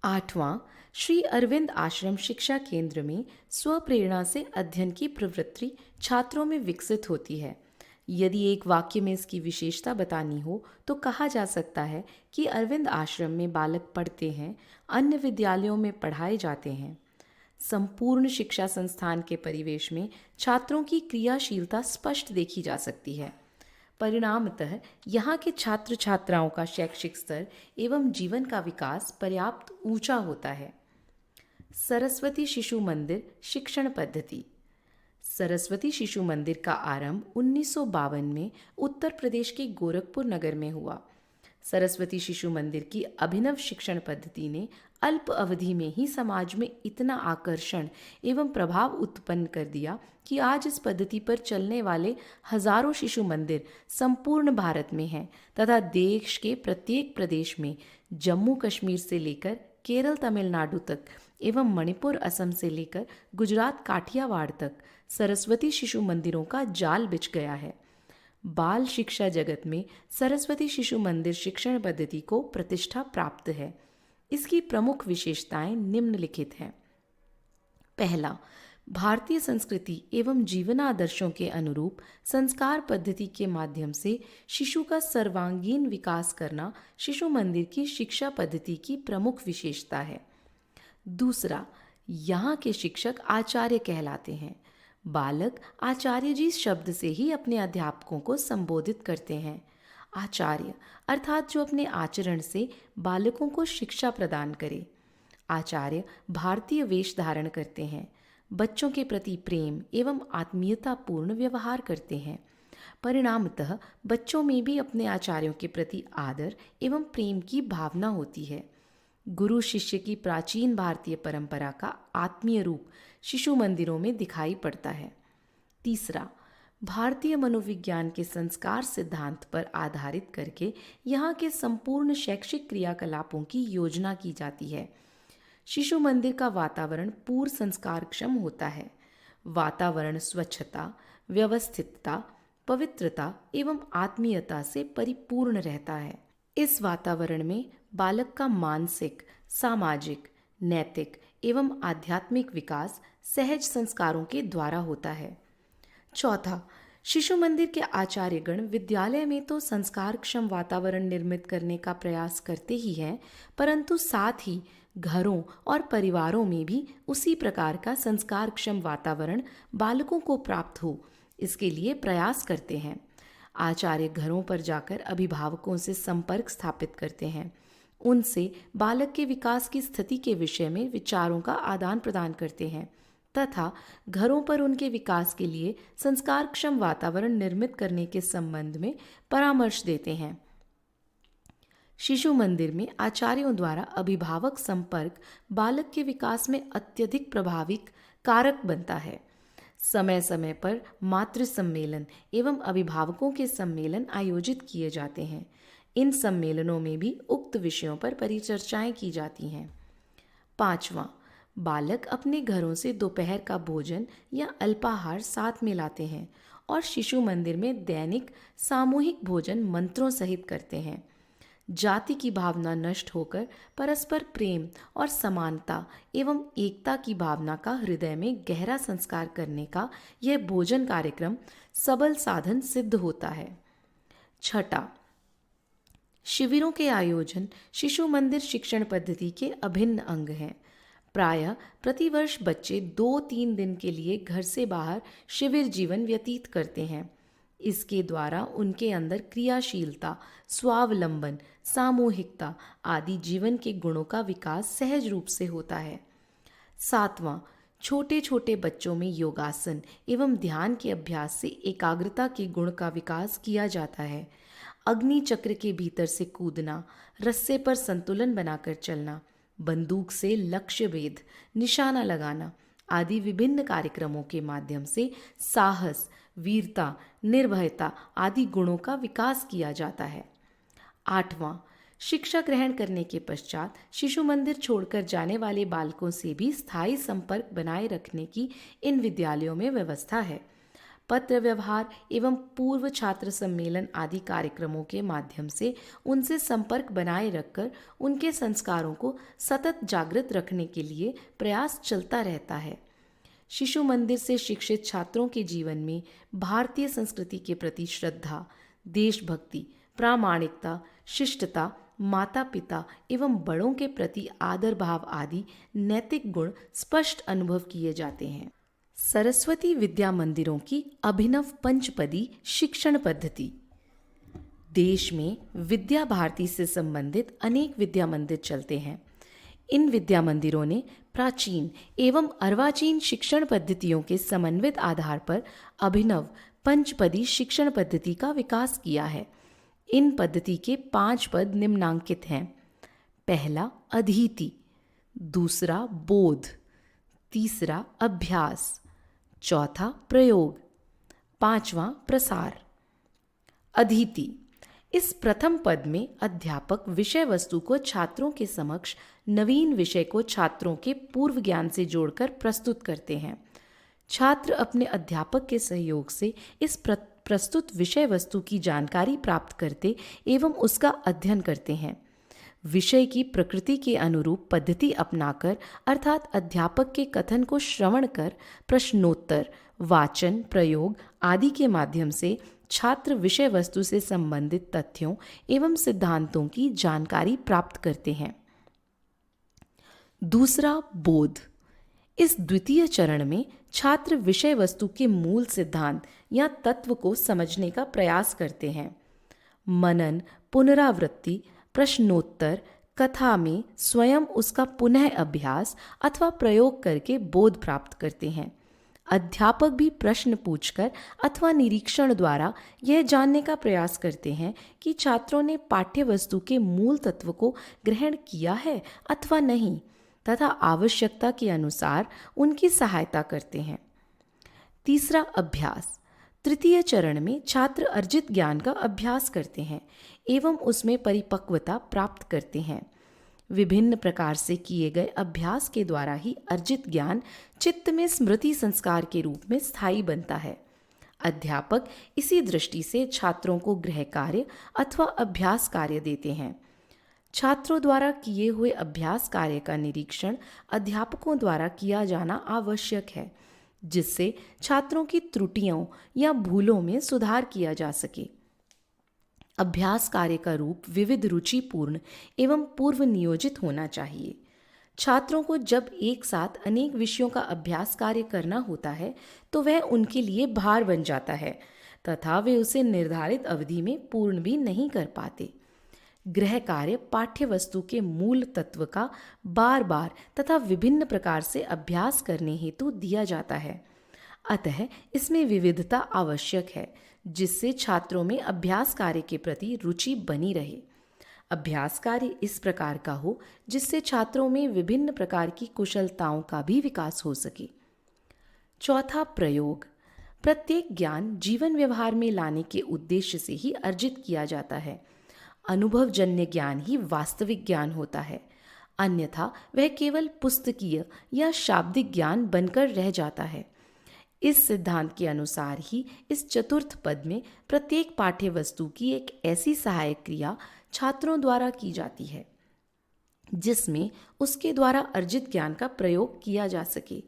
आठवां, श्री अरविंद आश्रम शिक्षा केंद्र में स्वप्रेरणा से अध्ययन की प्रवृत्ति छात्रों में विकसित होती है। यदि एक वाक्य में इसकी विशेषता बतानी हो तो कहा जा सकता है कि अरविंद आश्रम में बालक पढ़ते हैं, अन्य विद्यालयों में पढ़ाए जाते हैं। संपूर्ण शिक्षा संस्थान के परिवेश में छात्रों की क्रियाशीलता स्पष्ट देखी जा सकती है। परिणामतः यहाँ के छात्र छात्राओं का शैक्षिक स्तर एवं जीवन का विकास पर्याप्त ऊंचा होता है। सरस्वती शिशु मंदिर शिक्षण पद्धति। सरस्वती शिशु मंदिर का आरंभ 1952 में उत्तर प्रदेश के गोरखपुर नगर में हुआ। सरस्वती शिशु मंदिर की अभिनव शिक्षण पद्धति ने अल्प अवधि में ही समाज में इतना आकर्षण एवं प्रभाव उत्पन्न कर दिया कि आज इस पद्धति पर चलने वाले हजारों शिशु मंदिर संपूर्ण भारत में हैं तथा देश के प्रत्येक प्रदेश में, जम्मू कश्मीर से लेकर केरल तमिलनाडु तक एवं मणिपुर असम से लेकर गुजरात काठियावाड़ तक सरस्वती शिशु मंदिरों का जाल बिछ गया है। बाल शिक्षा जगत में सरस्वती शिशु मंदिर शिक्षण पद्धति को प्रतिष्ठा प्राप्त है। इसकी प्रमुख विशेषताएं निम्नलिखित हैं। पहला, भारतीय संस्कृति एवं जीवनादर्शों के अनुरूप संस्कार पद्धति के माध्यम से शिशु का सर्वांगीण विकास करना शिशु मंदिर की शिक्षा पद्धति की प्रमुख विशेषता है। दूसरा, यहाँ के शिक्षक आचार्य कहलाते हैं। बालक आचार्य जी शब्द से ही अपने अध्यापकों को संबोधित करते हैं। आचार्य अर्थात जो अपने आचरण से बालकों को शिक्षा प्रदान करे। आचार्य भारतीय वेश धारण करते हैं, बच्चों के प्रति प्रेम एवं आत्मीयतापूर्ण व्यवहार करते हैं। परिणामतः बच्चों में भी अपने आचार्यों के प्रति आदर एवं प्रेम की भावना होती है। गुरु शिष्य की प्राचीन भारतीय परंपरा का आत्मीय रूप शिशु मंदिरों में दिखाई पड़ता है। तीसरा, भारतीय मनोविज्ञान के संस्कार सिद्धांत पर आधारित करके यहाँ के संपूर्ण शैक्षिक क्रियाकलापों की योजना की जाती है। शिशु मंदिर का वातावरण पूर्व संस्कारक्षम होता है। वातावरण स्वच्छता, व्यवस्थितता, पवित्रता एवं आत्मीयता से परिपूर्ण रहता है। इस वातावरण में बालक का मानसिक, सामाजिक, नैतिक एवं आध्यात्मिक विकास सहज संस्कारों के द्वारा होता है। चौथा, शिशु मंदिर के आचार्यगण विद्यालय में तो संस्कारक्षम वातावरण निर्मित करने का प्रयास करते ही हैं, परंतु साथ ही घरों और परिवारों में भी उसी प्रकार का संस्कारक्षम वातावरण बालकों को प्राप्त हो, इसके लिए प्रयास करते हैं। आचार्य घरों पर जाकर अभिभावकों से संपर्क स्थापित करते हैं, उनसे बालक के विकास की स्थिति के विषय में विचारों का आदान प्रदान करते हैं तथा घरों पर उनके विकास के लिए संस्कारक्षम वातावरण निर्मित करने के संबंध में परामर्श देते हैं। शिशु मंदिर में आचार्यों द्वारा अभिभावक संपर्क बालक के विकास में अत्यधिक प्रभावी कारक बनता है। समय समय पर मातृ सम्मेलन एवं अभिभावकों के सम्मेलन आयोजित किए जाते हैं। इन सम्मेलनों में भी उक्त विषयों पर परिचर्चाएं की जाती हैं। पांचवा, बालक अपने घरों से दोपहर का भोजन या अल्पाहार साथ में लाते हैं और शिशु मंदिर में दैनिक सामूहिक भोजन मंत्रों सहित करते हैं। जाति की भावना नष्ट होकर परस्पर प्रेम और समानता एवं एकता की भावना का हृदय में गहरा संस्कार करने का यह भोजन कार्यक्रम सबल साधन सिद्ध होता है। छठा, शिविरों के आयोजन शिशु मंदिर शिक्षण पद्धति के अभिन्न अंग हैं। प्रायः प्रतिवर्ष बच्चे 2-3 दिन के लिए घर से बाहर शिविर जीवन व्यतीत करते हैं। इसके द्वारा उनके अंदर क्रियाशीलता, स्वावलंबन, सामूहिकता आदि जीवन के गुणों का विकास सहज रूप से होता है। सातवां, छोटे छोटे बच्चों में योगासन एवं ध्यान के अभ्यास से एकाग्रता के गुण का विकास किया जाता है। अग्नि चक्र के भीतर से कूदना, रस्से पर संतुलन बनाकर चलना, बंदूक से लक्ष्य भेद, निशाना लगाना आदि विभिन्न कार्यक्रमों के माध्यम से साहस, वीरता, निर्भयता आदि गुणों का विकास किया जाता है। आठवां, शिक्षा ग्रहण करने के पश्चात शिशु मंदिर छोड़कर जाने वाले बालकों से भी स्थायी संपर्क बनाए रखने की इन विद्यालयों में व्यवस्था है। पत्र व्यवहार एवं पूर्व छात्र सम्मेलन आदि कार्यक्रमों के माध्यम से उनसे संपर्क बनाए रखकर उनके संस्कारों को सतत जागृत रखने के लिए प्रयास चलता रहता है। शिशु मंदिर से शिक्षित छात्रों के जीवन में भारतीय संस्कृति के प्रति श्रद्धा, देशभक्ति, प्रामाणिकता, शिष्टता, माता पिता एवं बड़ों के प्रति आदर भाव आदि नैतिक गुण स्पष्ट अनुभव किए जाते हैं। सरस्वती विद्या मंदिरों की अभिनव पंचपदी शिक्षण पद्धति। देश में विद्या भारती से संबंधित अनेक विद्या मंदिर चलते हैं। इन विद्या मंदिरों ने प्राचीन एवं अर्वाचीन शिक्षण पद्धतियों के समन्वित आधार पर अभिनव पंचपदी शिक्षण पद्धति का विकास किया है। इन पद्धति के 5 पद निम्नांकित हैं। पहला अधीति, दूसरा बोध, तीसरा अभ्यास, चौथा प्रयोग, पांचवा प्रसार। अधीति, इस प्रथम पद में अध्यापक विषय वस्तु को छात्रों के समक्ष नवीन विषय को छात्रों के पूर्व ज्ञान से जोड़कर प्रस्तुत करते हैं। छात्र अपने अध्यापक के सहयोग से इस प्रस्तुत विषय वस्तु की जानकारी प्राप्त करते एवं उसका अध्ययन करते हैं। विषय की प्रकृति के अनुरूप पद्धति अपनाकर अर्थात अध्यापक के कथन को श्रवण कर प्रश्नोत्तर, वाचन, प्रयोग आदि के माध्यम से छात्र विषय वस्तु से संबंधित तथ्यों एवं सिद्धांतों की जानकारी प्राप्त करते हैं। दूसरा बोध, इस द्वितीय चरण में छात्र विषय वस्तु के मूल सिद्धांत या तत्व को समझने का प्रयास करते हैं। मनन, पुनरावृत्ति, प्रश्नोत्तर, कथा में स्वयं उसका पुनः अभ्यास अथवा प्रयोग करके बोध प्राप्त करते हैं। अध्यापक भी प्रश्न पूछकर अथवा निरीक्षण द्वारा यह जानने का प्रयास करते हैं कि छात्रों ने पाठ्य वस्तु के मूल तत्व को ग्रहण किया है अथवा नहीं तथा आवश्यकता के अनुसार उनकी सहायता करते हैं। तीसरा अभ्यास, तृतीय चरण में छात्र अर्जित ज्ञान का अभ्यास करते हैं एवं उसमें परिपक्वता प्राप्त करते हैं। विभिन्न प्रकार से किए गए अभ्यास के द्वारा ही अर्जित ज्ञान चित्त में स्मृति संस्कार के रूप में स्थायी बनता है। अध्यापक इसी दृष्टि से छात्रों को गृह कार्य अथवा अभ्यास कार्य देते हैं। छात्रों द्वारा किए हुए अभ्यास कार्य का निरीक्षण अध्यापकों द्वारा किया जाना आवश्यक है, जिससे छात्रों की त्रुटियों या भूलों में सुधार किया जा सके। अभ्यास कार्य का रूप विविध रुचिपूर्ण एवं पूर्व नियोजित होना चाहिए। छात्रों को जब एक साथ अनेक विषयों का अभ्यास कार्य करना होता है तो वह उनके लिए भार बन जाता है तथा वे उसे निर्धारित अवधि में पूर्ण भी नहीं कर पाते। गृह कार्य पाठ्य वस्तु के मूल तत्व का बार बार तथा विभिन्न प्रकार से अभ्यास करने हेतु दिया जाता है। अतः इसमें विविधता आवश्यक है, जिससे छात्रों में अभ्यास कार्य के प्रति रुचि बनी रहे। अभ्यास कार्य इस प्रकार का हो जिससे छात्रों में विभिन्न प्रकार की कुशलताओं का भी विकास हो सके। चौथा प्रयोग, प्रत्येक ज्ञान जीवन व्यवहार में लाने के उद्देश्य से ही अर्जित किया जाता है। अनुभवजन्य ज्ञान ही वास्तविक ज्ञान होता है, अन्यथा वह केवल पुस्तकीय या शाब्दिक ज्ञान बनकर रह जाता है। इस सिद्धांत के अनुसार ही इस चतुर्थ पद में प्रत्येक पाठ्य वस्तु की एक ऐसी सहायक क्रिया छात्रों द्वारा की जाती है जिसमें उसके द्वारा अर्जित ज्ञान का प्रयोग किया जा सके।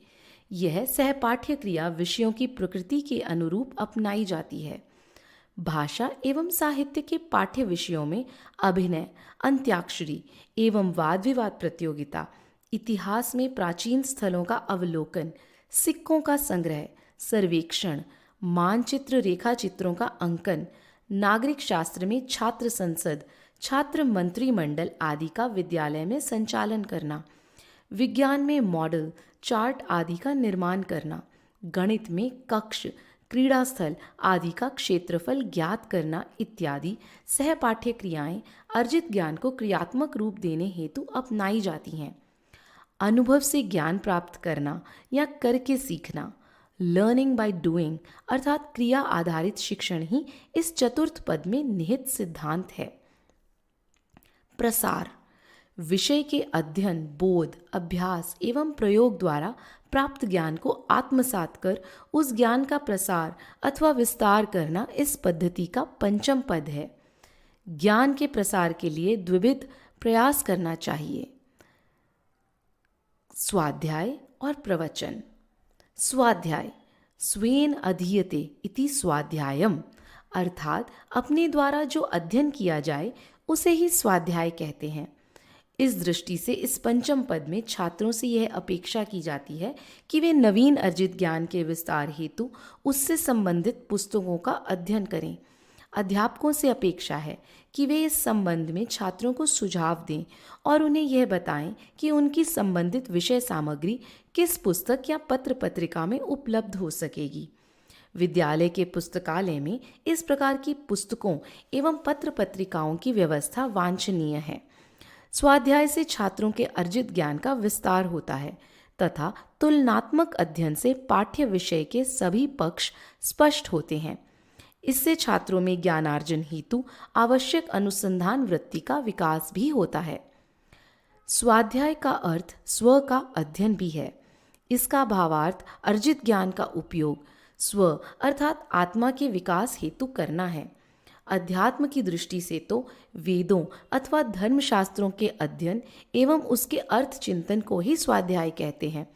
यह सहपाठ्य क्रिया विषयों की प्रकृति के अनुरूप अपनाई जाती है। भाषा एवं साहित्य के पाठ्य विषयों में अभिनय, अंत्याक्षरी एवं वाद विवाद प्रतियोगिता, इतिहास में प्राचीन स्थलों का अवलोकन, सिक्कों का संग्रह, सर्वेक्षण, मानचित्र रेखा चित्रों का अंकन, नागरिक शास्त्र में छात्र संसद, छात्र मंत्रिमंडल आदि का विद्यालय में संचालन करना, विज्ञान में मॉडल, चार्ट आदि का निर्माण करना, गणित में कक्ष, क्रीड़ा स्थल आदि का क्षेत्रफल ज्ञात करना इत्यादि सहपाठ्य क्रियाएं अर्जित ज्ञान को क्रियात्मक रूप देने हेतु अपनाई जाती हैं। अनुभव से ज्ञान प्राप्त करना या करके सीखना, लर्निंग बाय डूइंग अर्थात क्रिया आधारित शिक्षण ही इस चतुर्थ पद में निहित सिद्धांत है। प्रसार, विषय के अध्ययन, बोध, अभ्यास एवं प्रयोग द्वारा प्राप्त ज्ञान को आत्मसात कर उस ज्ञान का प्रसार अथवा विस्तार करना इस पद्धति का पंचम पद है। ज्ञान के प्रसार के लिए द्विविध प्रयास करना चाहिए, स्वाध्याय और प्रवचन। स्वाध्याय, स्वेन अधीयते इति स्वाध्यायम, अर्थात अपने द्वारा जो अध्ययन किया जाए उसे ही स्वाध्याय कहते हैं। इस दृष्टि से इस पंचम पद में छात्रों से यह अपेक्षा की जाती है कि वे नवीन अर्जित ज्ञान के विस्तार हेतु उससे संबंधित पुस्तकों का अध्ययन करें। अध्यापकों से अपेक्षा है कि वे इस संबंध में छात्रों को सुझाव दें और उन्हें यह बताएं कि उनकी संबंधित विषय सामग्री किस पुस्तक या पत्र पत्रिका में उपलब्ध हो सकेगी। विद्यालय के पुस्तकालय में इस प्रकार की पुस्तकों एवं पत्र पत्रिकाओं की व्यवस्था वांछनीय है। स्वाध्याय से छात्रों के अर्जित ज्ञान का विस्तार होता है तथा तुलनात्मक अध्ययन से पाठ्य विषय के सभी पक्ष स्पष्ट होते हैं। इससे छात्रों में ज्ञानार्जन हेतु आवश्यक अनुसंधान वृत्ति का विकास भी होता है। स्वाध्याय का अर्थ स्व का अध्ययन भी है। इसका भावार्थ अर्जित ज्ञान का उपयोग स्व अर्थात आत्मा के विकास हेतु करना है। अध्यात्म की दृष्टि से तो वेदों अथवा धर्मशास्त्रों के अध्ययन एवं उसके अर्थ चिंतन को ही स्वाध्याय कहते हैं,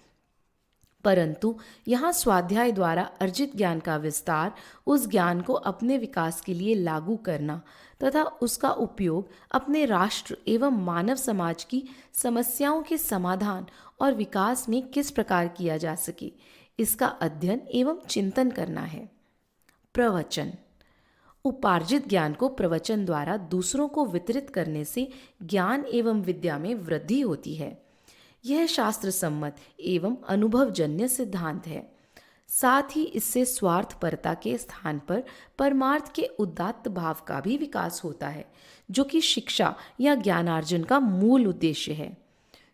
परंतु यहाँ स्वाध्याय द्वारा अर्जित ज्ञान का विस्तार, उस ज्ञान को अपने विकास के लिए लागू करना तथा उसका उपयोग अपने राष्ट्र एवं मानव समाज की समस्याओं के समाधान और विकास में किस प्रकार किया जा सके, इसका अध्ययन एवं चिंतन करना है। प्रवचन। उपार्जित ज्ञान को प्रवचन द्वारा दूसरों को वितरित करने से ज्ञान एवं विद्या में वृद्धि होती है। यह शास्त्र सम्मत एवं अनुभवजन्य सिद्धांत है। साथ ही इससे स्वार्थपरता के स्थान पर परमार्थ के उदात्त भाव का भी विकास होता है, जो कि शिक्षा या ज्ञानार्जन का मूल उद्देश्य है।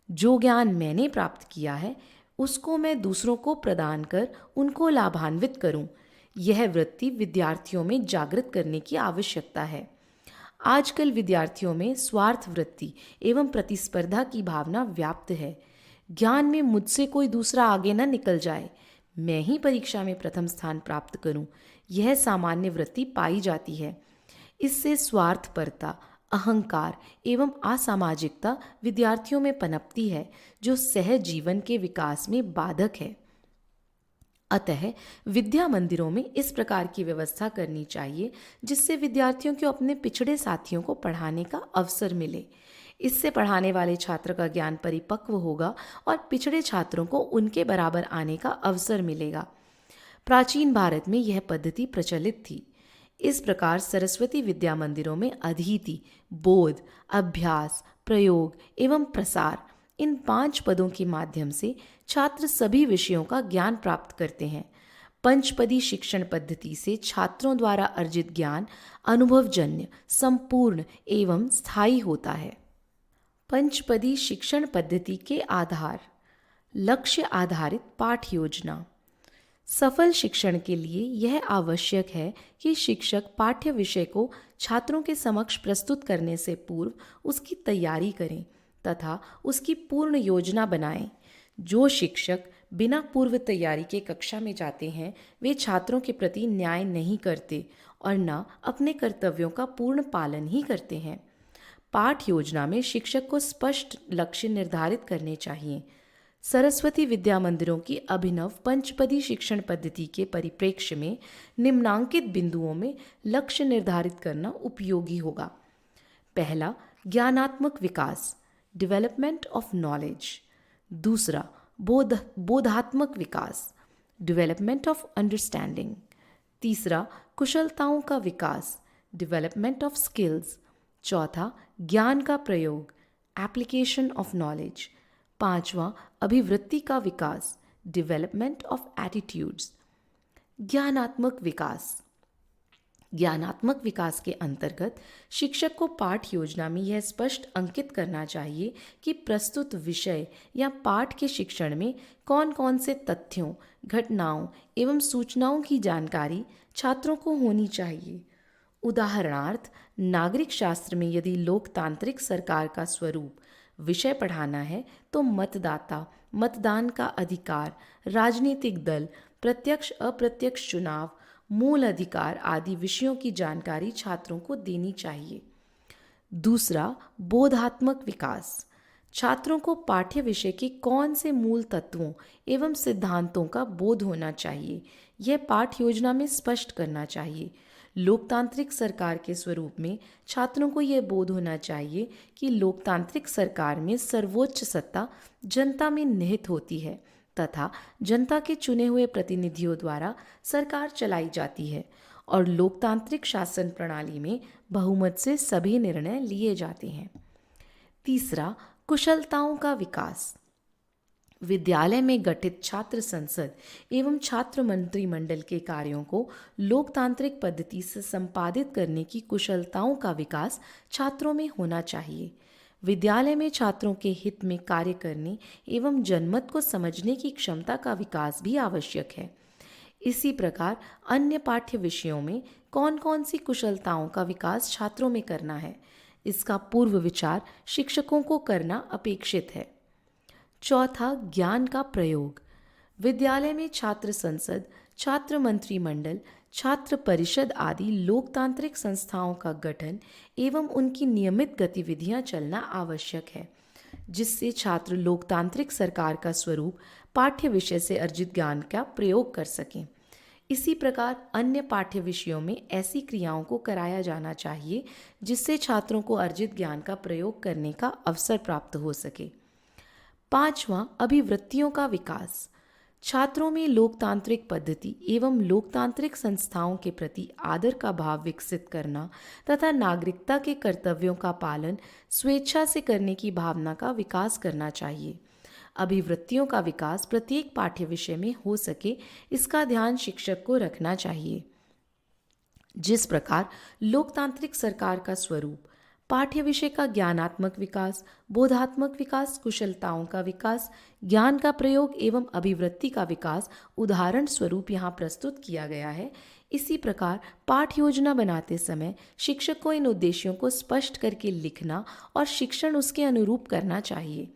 जो ज्ञान मैंने प्राप्त किया है उसको मैं दूसरों को प्रदान कर उनको लाभान्वित करूं, यह वृत्ति विद्यार्थियों में जागृत करने की आवश्यकता है। आजकल विद्यार्थियों में स्वार्थ वृत्ति एवं प्रतिस्पर्धा की भावना व्याप्त है। ज्ञान में मुझसे कोई दूसरा आगे न निकल जाए, मैं ही परीक्षा में प्रथम स्थान प्राप्त करूं, यह सामान्य वृत्ति पाई जाती है। इससे स्वार्थपरता, अहंकार एवं असामाजिकता विद्यार्थियों में पनपती है, जो सहज जीवन के विकास में बाधक है। अतः विद्या मंदिरों में इस प्रकार की व्यवस्था करनी चाहिए जिससे विद्यार्थियों को अपने पिछड़े साथियों को पढ़ाने का अवसर मिले। इससे पढ़ाने वाले छात्र का ज्ञान परिपक्व होगा और पिछड़े छात्रों को उनके बराबर आने का अवसर मिलेगा। प्राचीन भारत में यह पद्धति प्रचलित थी। इस प्रकार सरस्वती विद्या मंदिरों में अधीति, बोध, अभ्यास, प्रयोग एवं प्रसार, इन 5 पदों के माध्यम से छात्र सभी विषयों का ज्ञान प्राप्त करते हैं। पंचपदी शिक्षण पद्धति से छात्रों द्वारा अर्जित ज्ञान अनुभवजन्य, संपूर्ण एवं स्थायी होता है। पंचपदी शिक्षण पद्धति के आधार। लक्ष्य आधारित पाठ योजना। सफल शिक्षण के लिए यह आवश्यक है कि शिक्षक पाठ्य विषय को छात्रों के समक्ष प्रस्तुत करने से पूर्व उसकी तैयारी करें तथा उसकी पूर्ण योजना बनाएं। जो शिक्षक बिना पूर्व तैयारी के कक्षा में जाते हैं वे छात्रों के प्रति न्याय नहीं करते और न अपने कर्तव्यों का पूर्ण पालन ही करते हैं। पाठ योजना में शिक्षक को स्पष्ट लक्ष्य निर्धारित करने चाहिए। सरस्वती विद्या मंदिरों की अभिनव पंचपदी शिक्षण पद्धति के परिप्रेक्ष्य में निम्नांकित बिंदुओं में लक्ष्य निर्धारित करना उपयोगी होगा। पहला, ज्ञानात्मक विकास, डेवलपमेंट ऑफ नॉलेज। दूसरा, बोधात्मक विकास, डेवलपमेंट ऑफ अंडरस्टैंडिंग। तीसरा, कुशलताओं का विकास, डेवलपमेंट ऑफ स्किल्स। चौथा, ज्ञान का प्रयोग, एप्लीकेशन ऑफ नॉलेज। पांचवा, अभिवृत्ति का विकास, डेवलपमेंट ऑफ एटीट्यूड्स। ज्ञानात्मक विकास। ज्ञानात्मक विकास के अंतर्गत शिक्षक को पाठ योजना में यह स्पष्ट अंकित करना चाहिए कि प्रस्तुत विषय या पाठ के शिक्षण में कौन कौन से तथ्यों, घटनाओं एवं सूचनाओं की जानकारी छात्रों को होनी चाहिए। उदाहरणार्थ, नागरिक शास्त्र में यदि लोकतांत्रिक सरकार का स्वरूप विषय पढ़ाना है तो मतदाता, मतदान का अधिकार, राजनीतिक दल, प्रत्यक्ष अप्रत्यक्ष चुनाव, मूल अधिकार आदि विषयों की जानकारी छात्रों को देनी चाहिए। दूसरा, बोधात्मक विकास। छात्रों को पाठ्य विषय के कौन से मूल तत्वों एवं सिद्धांतों का बोध होना चाहिए, यह पाठ योजना में स्पष्ट करना चाहिए। लोकतांत्रिक सरकार के स्वरूप में छात्रों को यह बोध होना चाहिए कि लोकतांत्रिक सरकार में सर्वोच्च सत्ता जनता में निहित होती है तथा जनता के चुने हुए प्रतिनिधियों द्वारा सरकार चलाई जाती है और लोकतांत्रिक शासन प्रणाली में बहुमत से सभी निर्णय लिए जाते हैं। तीसरा, कुशलताओं का विकास। विद्यालय में गठित छात्र संसद एवं छात्र मंत्रिमंडल के कार्यों को लोकतांत्रिक पद्धति से संपादित करने की कुशलताओं का विकास छात्रों में होना चाहिए। विद्यालय में छात्रों के हित में कार्य करने एवं जनमत को समझने की क्षमता का विकास भी आवश्यक है। इसी प्रकार अन्य पाठ्य विषयों में कौन कौन सी कुशलताओं का विकास छात्रों में करना है, इसका पूर्व विचार शिक्षकों को करना अपेक्षित है। चौथा, ज्ञान का प्रयोग। विद्यालय में छात्र संसद, छात्र मंत्रिमंडल, छात्र परिषद आदि लोकतांत्रिक संस्थाओं का गठन एवं उनकी नियमित गतिविधियां चलना आवश्यक है, जिससे छात्र लोकतांत्रिक सरकार का स्वरूप पाठ्य विषय से अर्जित ज्ञान का प्रयोग कर सकें। इसी प्रकार अन्य पाठ्य विषयों में ऐसी क्रियाओं को कराया जाना चाहिए जिससे छात्रों को अर्जित ज्ञान का प्रयोग करने का अवसर प्राप्त हो सके। पांचवां, अभिवृत्तियों का विकास। छात्रों में लोकतांत्रिक पद्धति एवं लोकतांत्रिक संस्थाओं के प्रति आदर का भाव विकसित करना तथा नागरिकता के कर्तव्यों का पालन स्वेच्छा से करने की भावना का विकास करना चाहिए। अभिवृत्तियों का विकास प्रत्येक पाठ्य विषय में हो सके, इसका ध्यान शिक्षक को रखना चाहिए। जिस प्रकार लोकतांत्रिक सरकार का स्वरूप पाठ्य विषय का ज्ञानात्मक विकास, बोधात्मक विकास, कुशलताओं का विकास, ज्ञान का प्रयोग एवं अभिवृत्ति का विकास उदाहरण स्वरूप यहाँ प्रस्तुत किया गया है, इसी प्रकार पाठ योजना बनाते समय शिक्षक को इन उद्देश्यों को स्पष्ट करके लिखना और शिक्षण उसके अनुरूप करना चाहिए।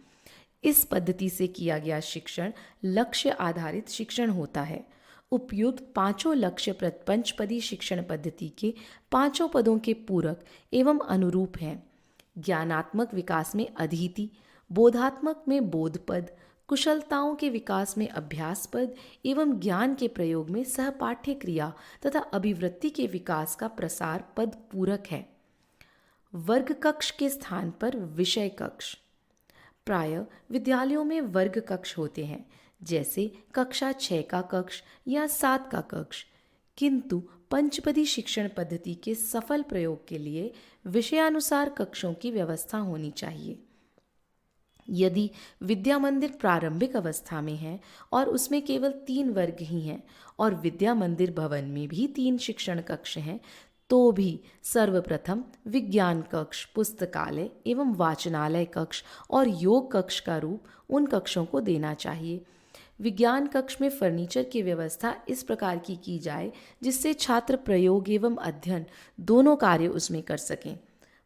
इस पद्धति से किया गया शिक्षण लक्ष्य आधारित शिक्षण होता है। उपयुक्त पांचों लक्ष्य पंचपदी शिक्षण पद्धति के पांचों पदों के पूरक एवं अनुरूप हैं। ज्ञानात्मक विकास में अधीति, बोधात्मक में बोध पद, कुशलताओं के विकास में अभ्यास पद एवं ज्ञान के प्रयोग में सहपाठ्य क्रिया तथा अभिवृत्ति के विकास का प्रसार पद पूरक है। वर्ग कक्ष के स्थान पर विषय कक्ष। प्रायः विद्यालयों में वर्ग कक्ष होते हैं, जैसे कक्षा 6 का कक्ष या 7 का कक्ष, किंतु पंचपदी शिक्षण पद्धति के सफल प्रयोग के लिए विषयानुसार कक्षों की व्यवस्था होनी चाहिए। यदि विद्या मंदिर प्रारंभिक अवस्था में है और उसमें केवल 3 वर्ग ही हैं और विद्या मंदिर भवन में भी 3 शिक्षण कक्ष हैं, तो भी सर्वप्रथम विज्ञान कक्ष, पुस्तकालय एवं वाचनालय कक्ष और योग कक्ष का रूप उन कक्षों को देना चाहिए। विज्ञान कक्ष में फर्नीचर की व्यवस्था इस प्रकार की जाए जिससे छात्र प्रयोग एवं अध्ययन दोनों कार्य उसमें कर सकें।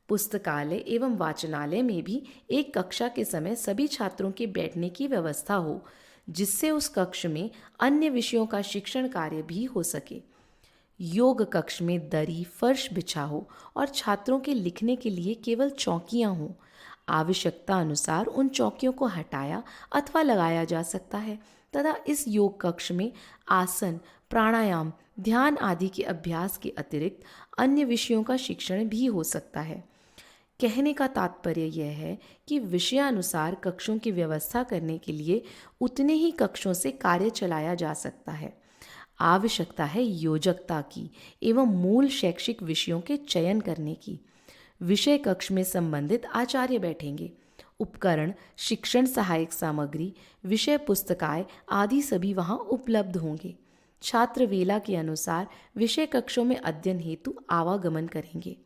पुस्तकालय एवं वाचनालय में भी एक कक्षा के समय सभी छात्रों के बैठने की व्यवस्था हो, जिससे उस कक्ष में अन्य विषयों का शिक्षण कार्य भी हो सके। योग कक्ष में दरी फर्श बिछा हो और छात्रों के लिखने के लिए केवल चौकियां हों। आवश्यकता अनुसार उन चौकियों को हटाया अथवा लगाया जा सकता है तथा इस योग कक्ष में आसन, प्राणायाम, ध्यान आदि के अभ्यास के अतिरिक्त अन्य विषयों का शिक्षण भी हो सकता है। कहने का तात्पर्य यह है कि विषयानुसार कक्षों की व्यवस्था करने के लिए उतने ही कक्षों से कार्य चलाया जा सकता है। आवश्यकता है योजकता की एवं मूल शैक्षिक विषयों के चयन करने की। विषय कक्ष में संबंधित आचार्य बैठेंगे। उपकरण, शिक्षण सहायक सामग्री, विषय पुस्तकाएं आदि सभी वहां उपलब्ध होंगे। छात्र वेला के अनुसार विषय कक्षों में अध्ययन हेतु आवागमन करेंगे।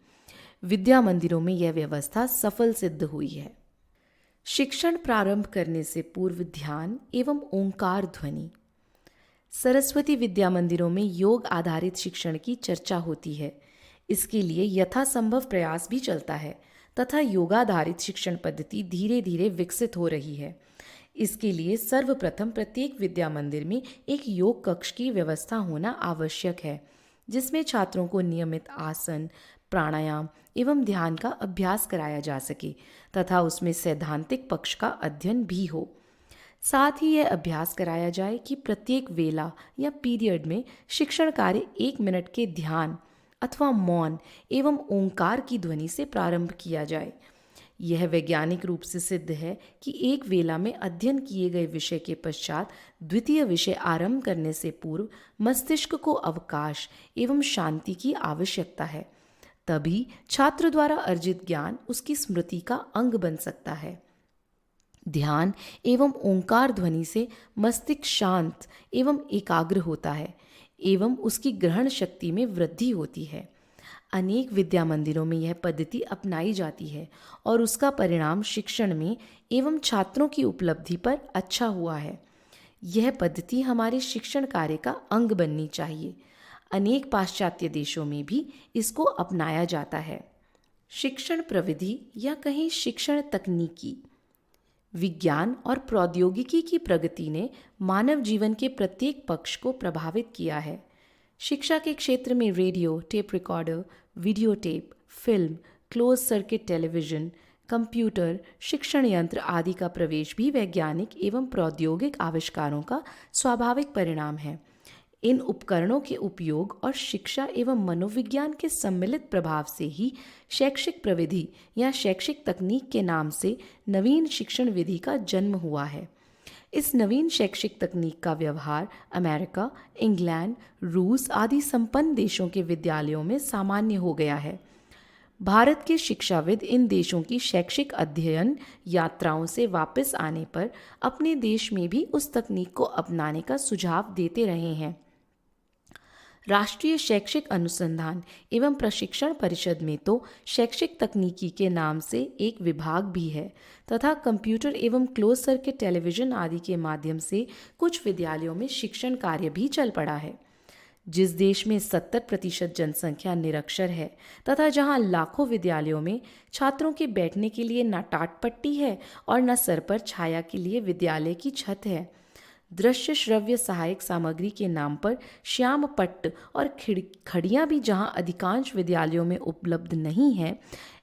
विद्या मंदिरों में यह व्यवस्था सफल सिद्ध हुई है। शिक्षण प्रारंभ करने से पूर्व ध्यान एवं ओंकार ध्वनि। सरस्वती विद्या मंदिरों में योग आधारित शिक्षण की चर्चा होती है। इसके लिए यथासंभव प्रयास भी चलता है तथा योगाधारित शिक्षण पद्धति धीरे धीरे विकसित हो रही है। इसके लिए सर्वप्रथम प्रत्येक विद्या मंदिर में एक योग कक्ष की व्यवस्था होना आवश्यक है, जिसमें छात्रों को नियमित आसन, प्राणायाम एवं ध्यान का अभ्यास कराया जा सके तथा उसमें सैद्धांतिक पक्ष का अध्ययन भी हो। साथ ही यह अभ्यास कराया जाए कि प्रत्येक वेला या पीरियड में शिक्षण कार्य 1 मिनट के ध्यान अथवा मौन एवं ओंकार की ध्वनि से प्रारंभ किया जाए। यह वैज्ञानिक रूप से सिद्ध है कि एक वेला में अध्ययन किए गए विषय के पश्चात द्वितीय विषय आरंभ करने से पूर्व मस्तिष्क को अवकाश एवं शांति की आवश्यकता है। तभी छात्र द्वारा अर्जित ज्ञान उसकी स्मृति का अंग बन सकता है। ध्यान एवं ओंकार ध्वनि से मस्तिष्क शांत एवं एकाग्र होता है एवं उसकी ग्रहण शक्ति में वृद्धि होती है। अनेक विद्या मंदिरों में यह पद्धति अपनाई जाती है और उसका परिणाम शिक्षण में एवं छात्रों की उपलब्धि पर अच्छा हुआ है। यह पद्धति हमारे शिक्षण कार्य का अंग बननी चाहिए। अनेक पाश्चात्य देशों में भी इसको अपनाया जाता है। शिक्षण प्रविधि या कहीं शिक्षण तकनीकी। विज्ञान और प्रौद्योगिकी की प्रगति ने मानव जीवन के प्रत्येक पक्ष को प्रभावित किया है। शिक्षा के क्षेत्र में radio, tape recorder, video tape, film, close circuit television, computer, शिक्षण यंत्र आदि का प्रवेश भी वैज्ञानिक एवं प्रौद्योगिक आविष्कारों का स्वाभाविक परिणाम है। इन उपकरणों के उपयोग और शिक्षा एवं मनोविज्ञान के सम्मिलित प्रभाव से ही शैक्षिक प्रविधि या शैक्षिक तकनीक के नाम से नवीन शिक्षण विधि का जन्म हुआ है। इस नवीन शैक्षिक तकनीक का व्यवहार अमेरिका, इंग्लैंड, रूस आदि संपन्न देशों के विद्यालयों में सामान्य हो गया है। भारत के शिक्षाविद इन देशों की शैक्षिक अध्ययन यात्राओं से वापस आने पर अपने देश में भी उस तकनीक को अपनाने का सुझाव देते रहे हैं। राष्ट्रीय शैक्षिक अनुसंधान एवं प्रशिक्षण परिषद में तो शैक्षिक तकनीकी के नाम से एक विभाग भी है तथा कंप्यूटर एवं क्लोज सर्किट टेलीविज़न आदि के माध्यम से कुछ विद्यालयों में शिक्षण कार्य भी चल पड़ा है। जिस देश में 70% जनसंख्या निरक्षर है तथा जहां लाखों विद्यालयों में छात्रों के बैठने के लिए न टाट पट्टी है और न सर पर छाया के लिए विद्यालय की छत है, दृश्य श्रव्य सहायक सामग्री के नाम पर श्याम पट्ट और खड़ियाँ भी जहां अधिकांश विद्यालयों में उपलब्ध नहीं है,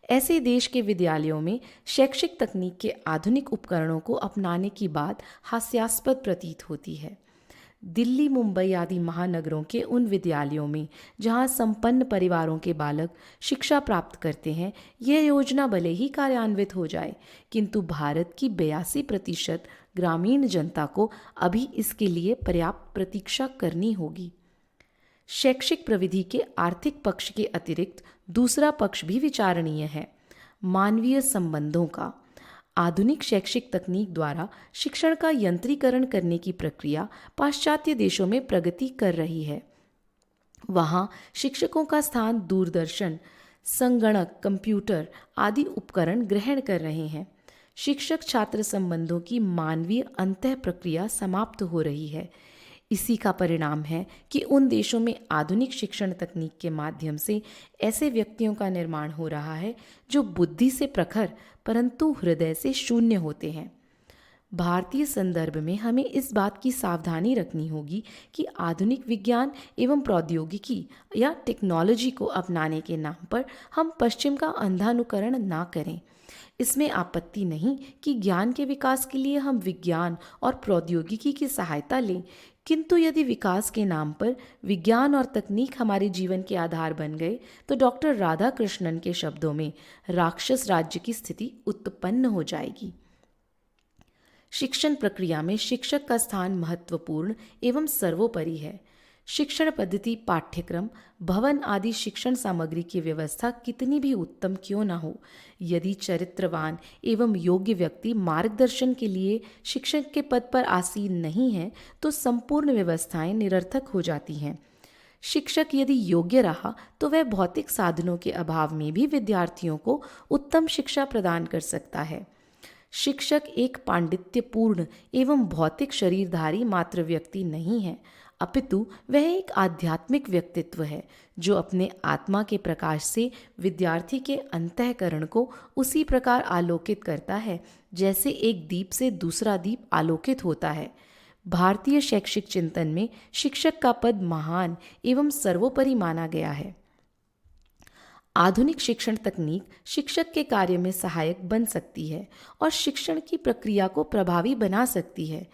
ऐसे देश के विद्यालयों में शैक्षिक तकनीक के आधुनिक उपकरणों को अपनाने की बात हास्यास्पद प्रतीत होती है। दिल्ली, मुंबई आदि महानगरों के उन विद्यालयों में जहां संपन्न परिवारों के बालक शिक्षा प्राप्त करते हैं, यह योजना भले ही कार्यान्वित हो जाए, किंतु भारत की 82% ग्रामीण जनता को अभी इसके लिए पर्याप्त प्रतीक्षा करनी होगी। शैक्षिक प्रविधि के आर्थिक पक्ष के अतिरिक्त दूसरा पक्ष भी विचारणीय है, मानवीय संबंधों का। आधुनिक शैक्षिक तकनीक द्वारा शिक्षण का यंत्रीकरण करने की प्रक्रिया पाश्चात्य देशों में प्रगति कर रही है। वहाँ शिक्षकों का स्थान दूरदर्शन, संगणक, कंप्यूटर आदि उपकरण ग्रहण कर रहे हैं। शिक्षक छात्र संबंधों की मानवीय अंतः प्रक्रिया समाप्त हो रही है। इसी का परिणाम है कि उन देशों में आधुनिक शिक्षण तकनीक के माध्यम से ऐसे व्यक्तियों का निर्माण हो रहा है जो बुद्धि से प्रखर परंतु हृदय से शून्य होते हैं। भारतीय संदर्भ में हमें इस बात की सावधानी रखनी होगी कि आधुनिक विज्ञान एवं प्रौद्योगिकी या टेक्नोलॉजी को अपनाने के नाम पर हम पश्चिम का अंधानुकरण ना करें। इसमें आपत्ति नहीं कि ज्ञान के विकास के लिए हम विज्ञान और प्रौद्योगिकी की सहायता लें, किंतु यदि विकास के नाम पर विज्ञान और तकनीक हमारे जीवन के आधार बन गए तो डॉक्टर राधाकृष्णन के शब्दों में राक्षस राज्य की स्थिति उत्पन्न हो जाएगी। शिक्षण प्रक्रिया में शिक्षक का स्थान महत्वपूर्ण एवं सर्वोपरि है। शिक्षण पद्धति, पाठ्यक्रम, भवन आदि शिक्षण सामग्री की व्यवस्था कितनी भी उत्तम क्यों न हो, यदि चरित्रवान एवं योग्य व्यक्ति मार्गदर्शन के लिए शिक्षक के पद पर आसीन नहीं है तो संपूर्ण व्यवस्थाएं निरर्थक हो जाती हैं। शिक्षक यदि योग्य रहा तो वह भौतिक साधनों के अभाव में भी विद्यार्थियों को उत्तम शिक्षा प्रदान कर सकता है। शिक्षक एक पांडित्यपूर्ण एवं भौतिक शरीरधारी मात्र व्यक्ति नहीं है, अपितु वह एक आध्यात्मिक व्यक्तित्व है जो अपने आत्मा के प्रकाश से विद्यार्थी के अंतःकरण को उसी प्रकार आलोकित करता है जैसे एक दीप से दूसरा दीप आलोकित होता है। भारतीय शैक्षिक चिंतन में शिक्षक का पद महान एवं सर्वोपरि माना गया है। आधुनिक शिक्षण तकनीक शिक्षक के कार्य में सहायक बन सकती है और शिक्षण की प्रक्रिया को प्रभावी बना सकती है,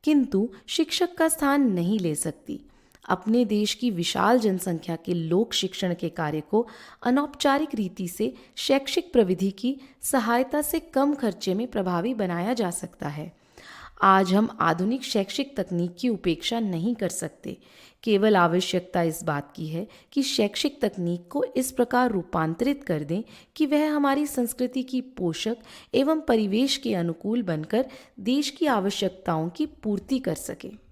किंतु शिक्षक का स्थान नहीं ले सकती। अपने देश की विशाल जनसंख्या के लोक शिक्षण के कार्य को अनौपचारिक रीति से शैक्षिक प्रविधि की सहायता से कम खर्चे में प्रभावी बनाया जा सकता है। आज हम आधुनिक शैक्षिक तकनीक की उपेक्षा नहीं कर सकते। केवल आवश्यकता इस बात की है कि शैक्षिक तकनीक को इस प्रकार रूपांतरित कर दें कि वह हमारी संस्कृति की पोषक एवं परिवेश के अनुकूल बनकर देश की आवश्यकताओं की पूर्ति कर सके।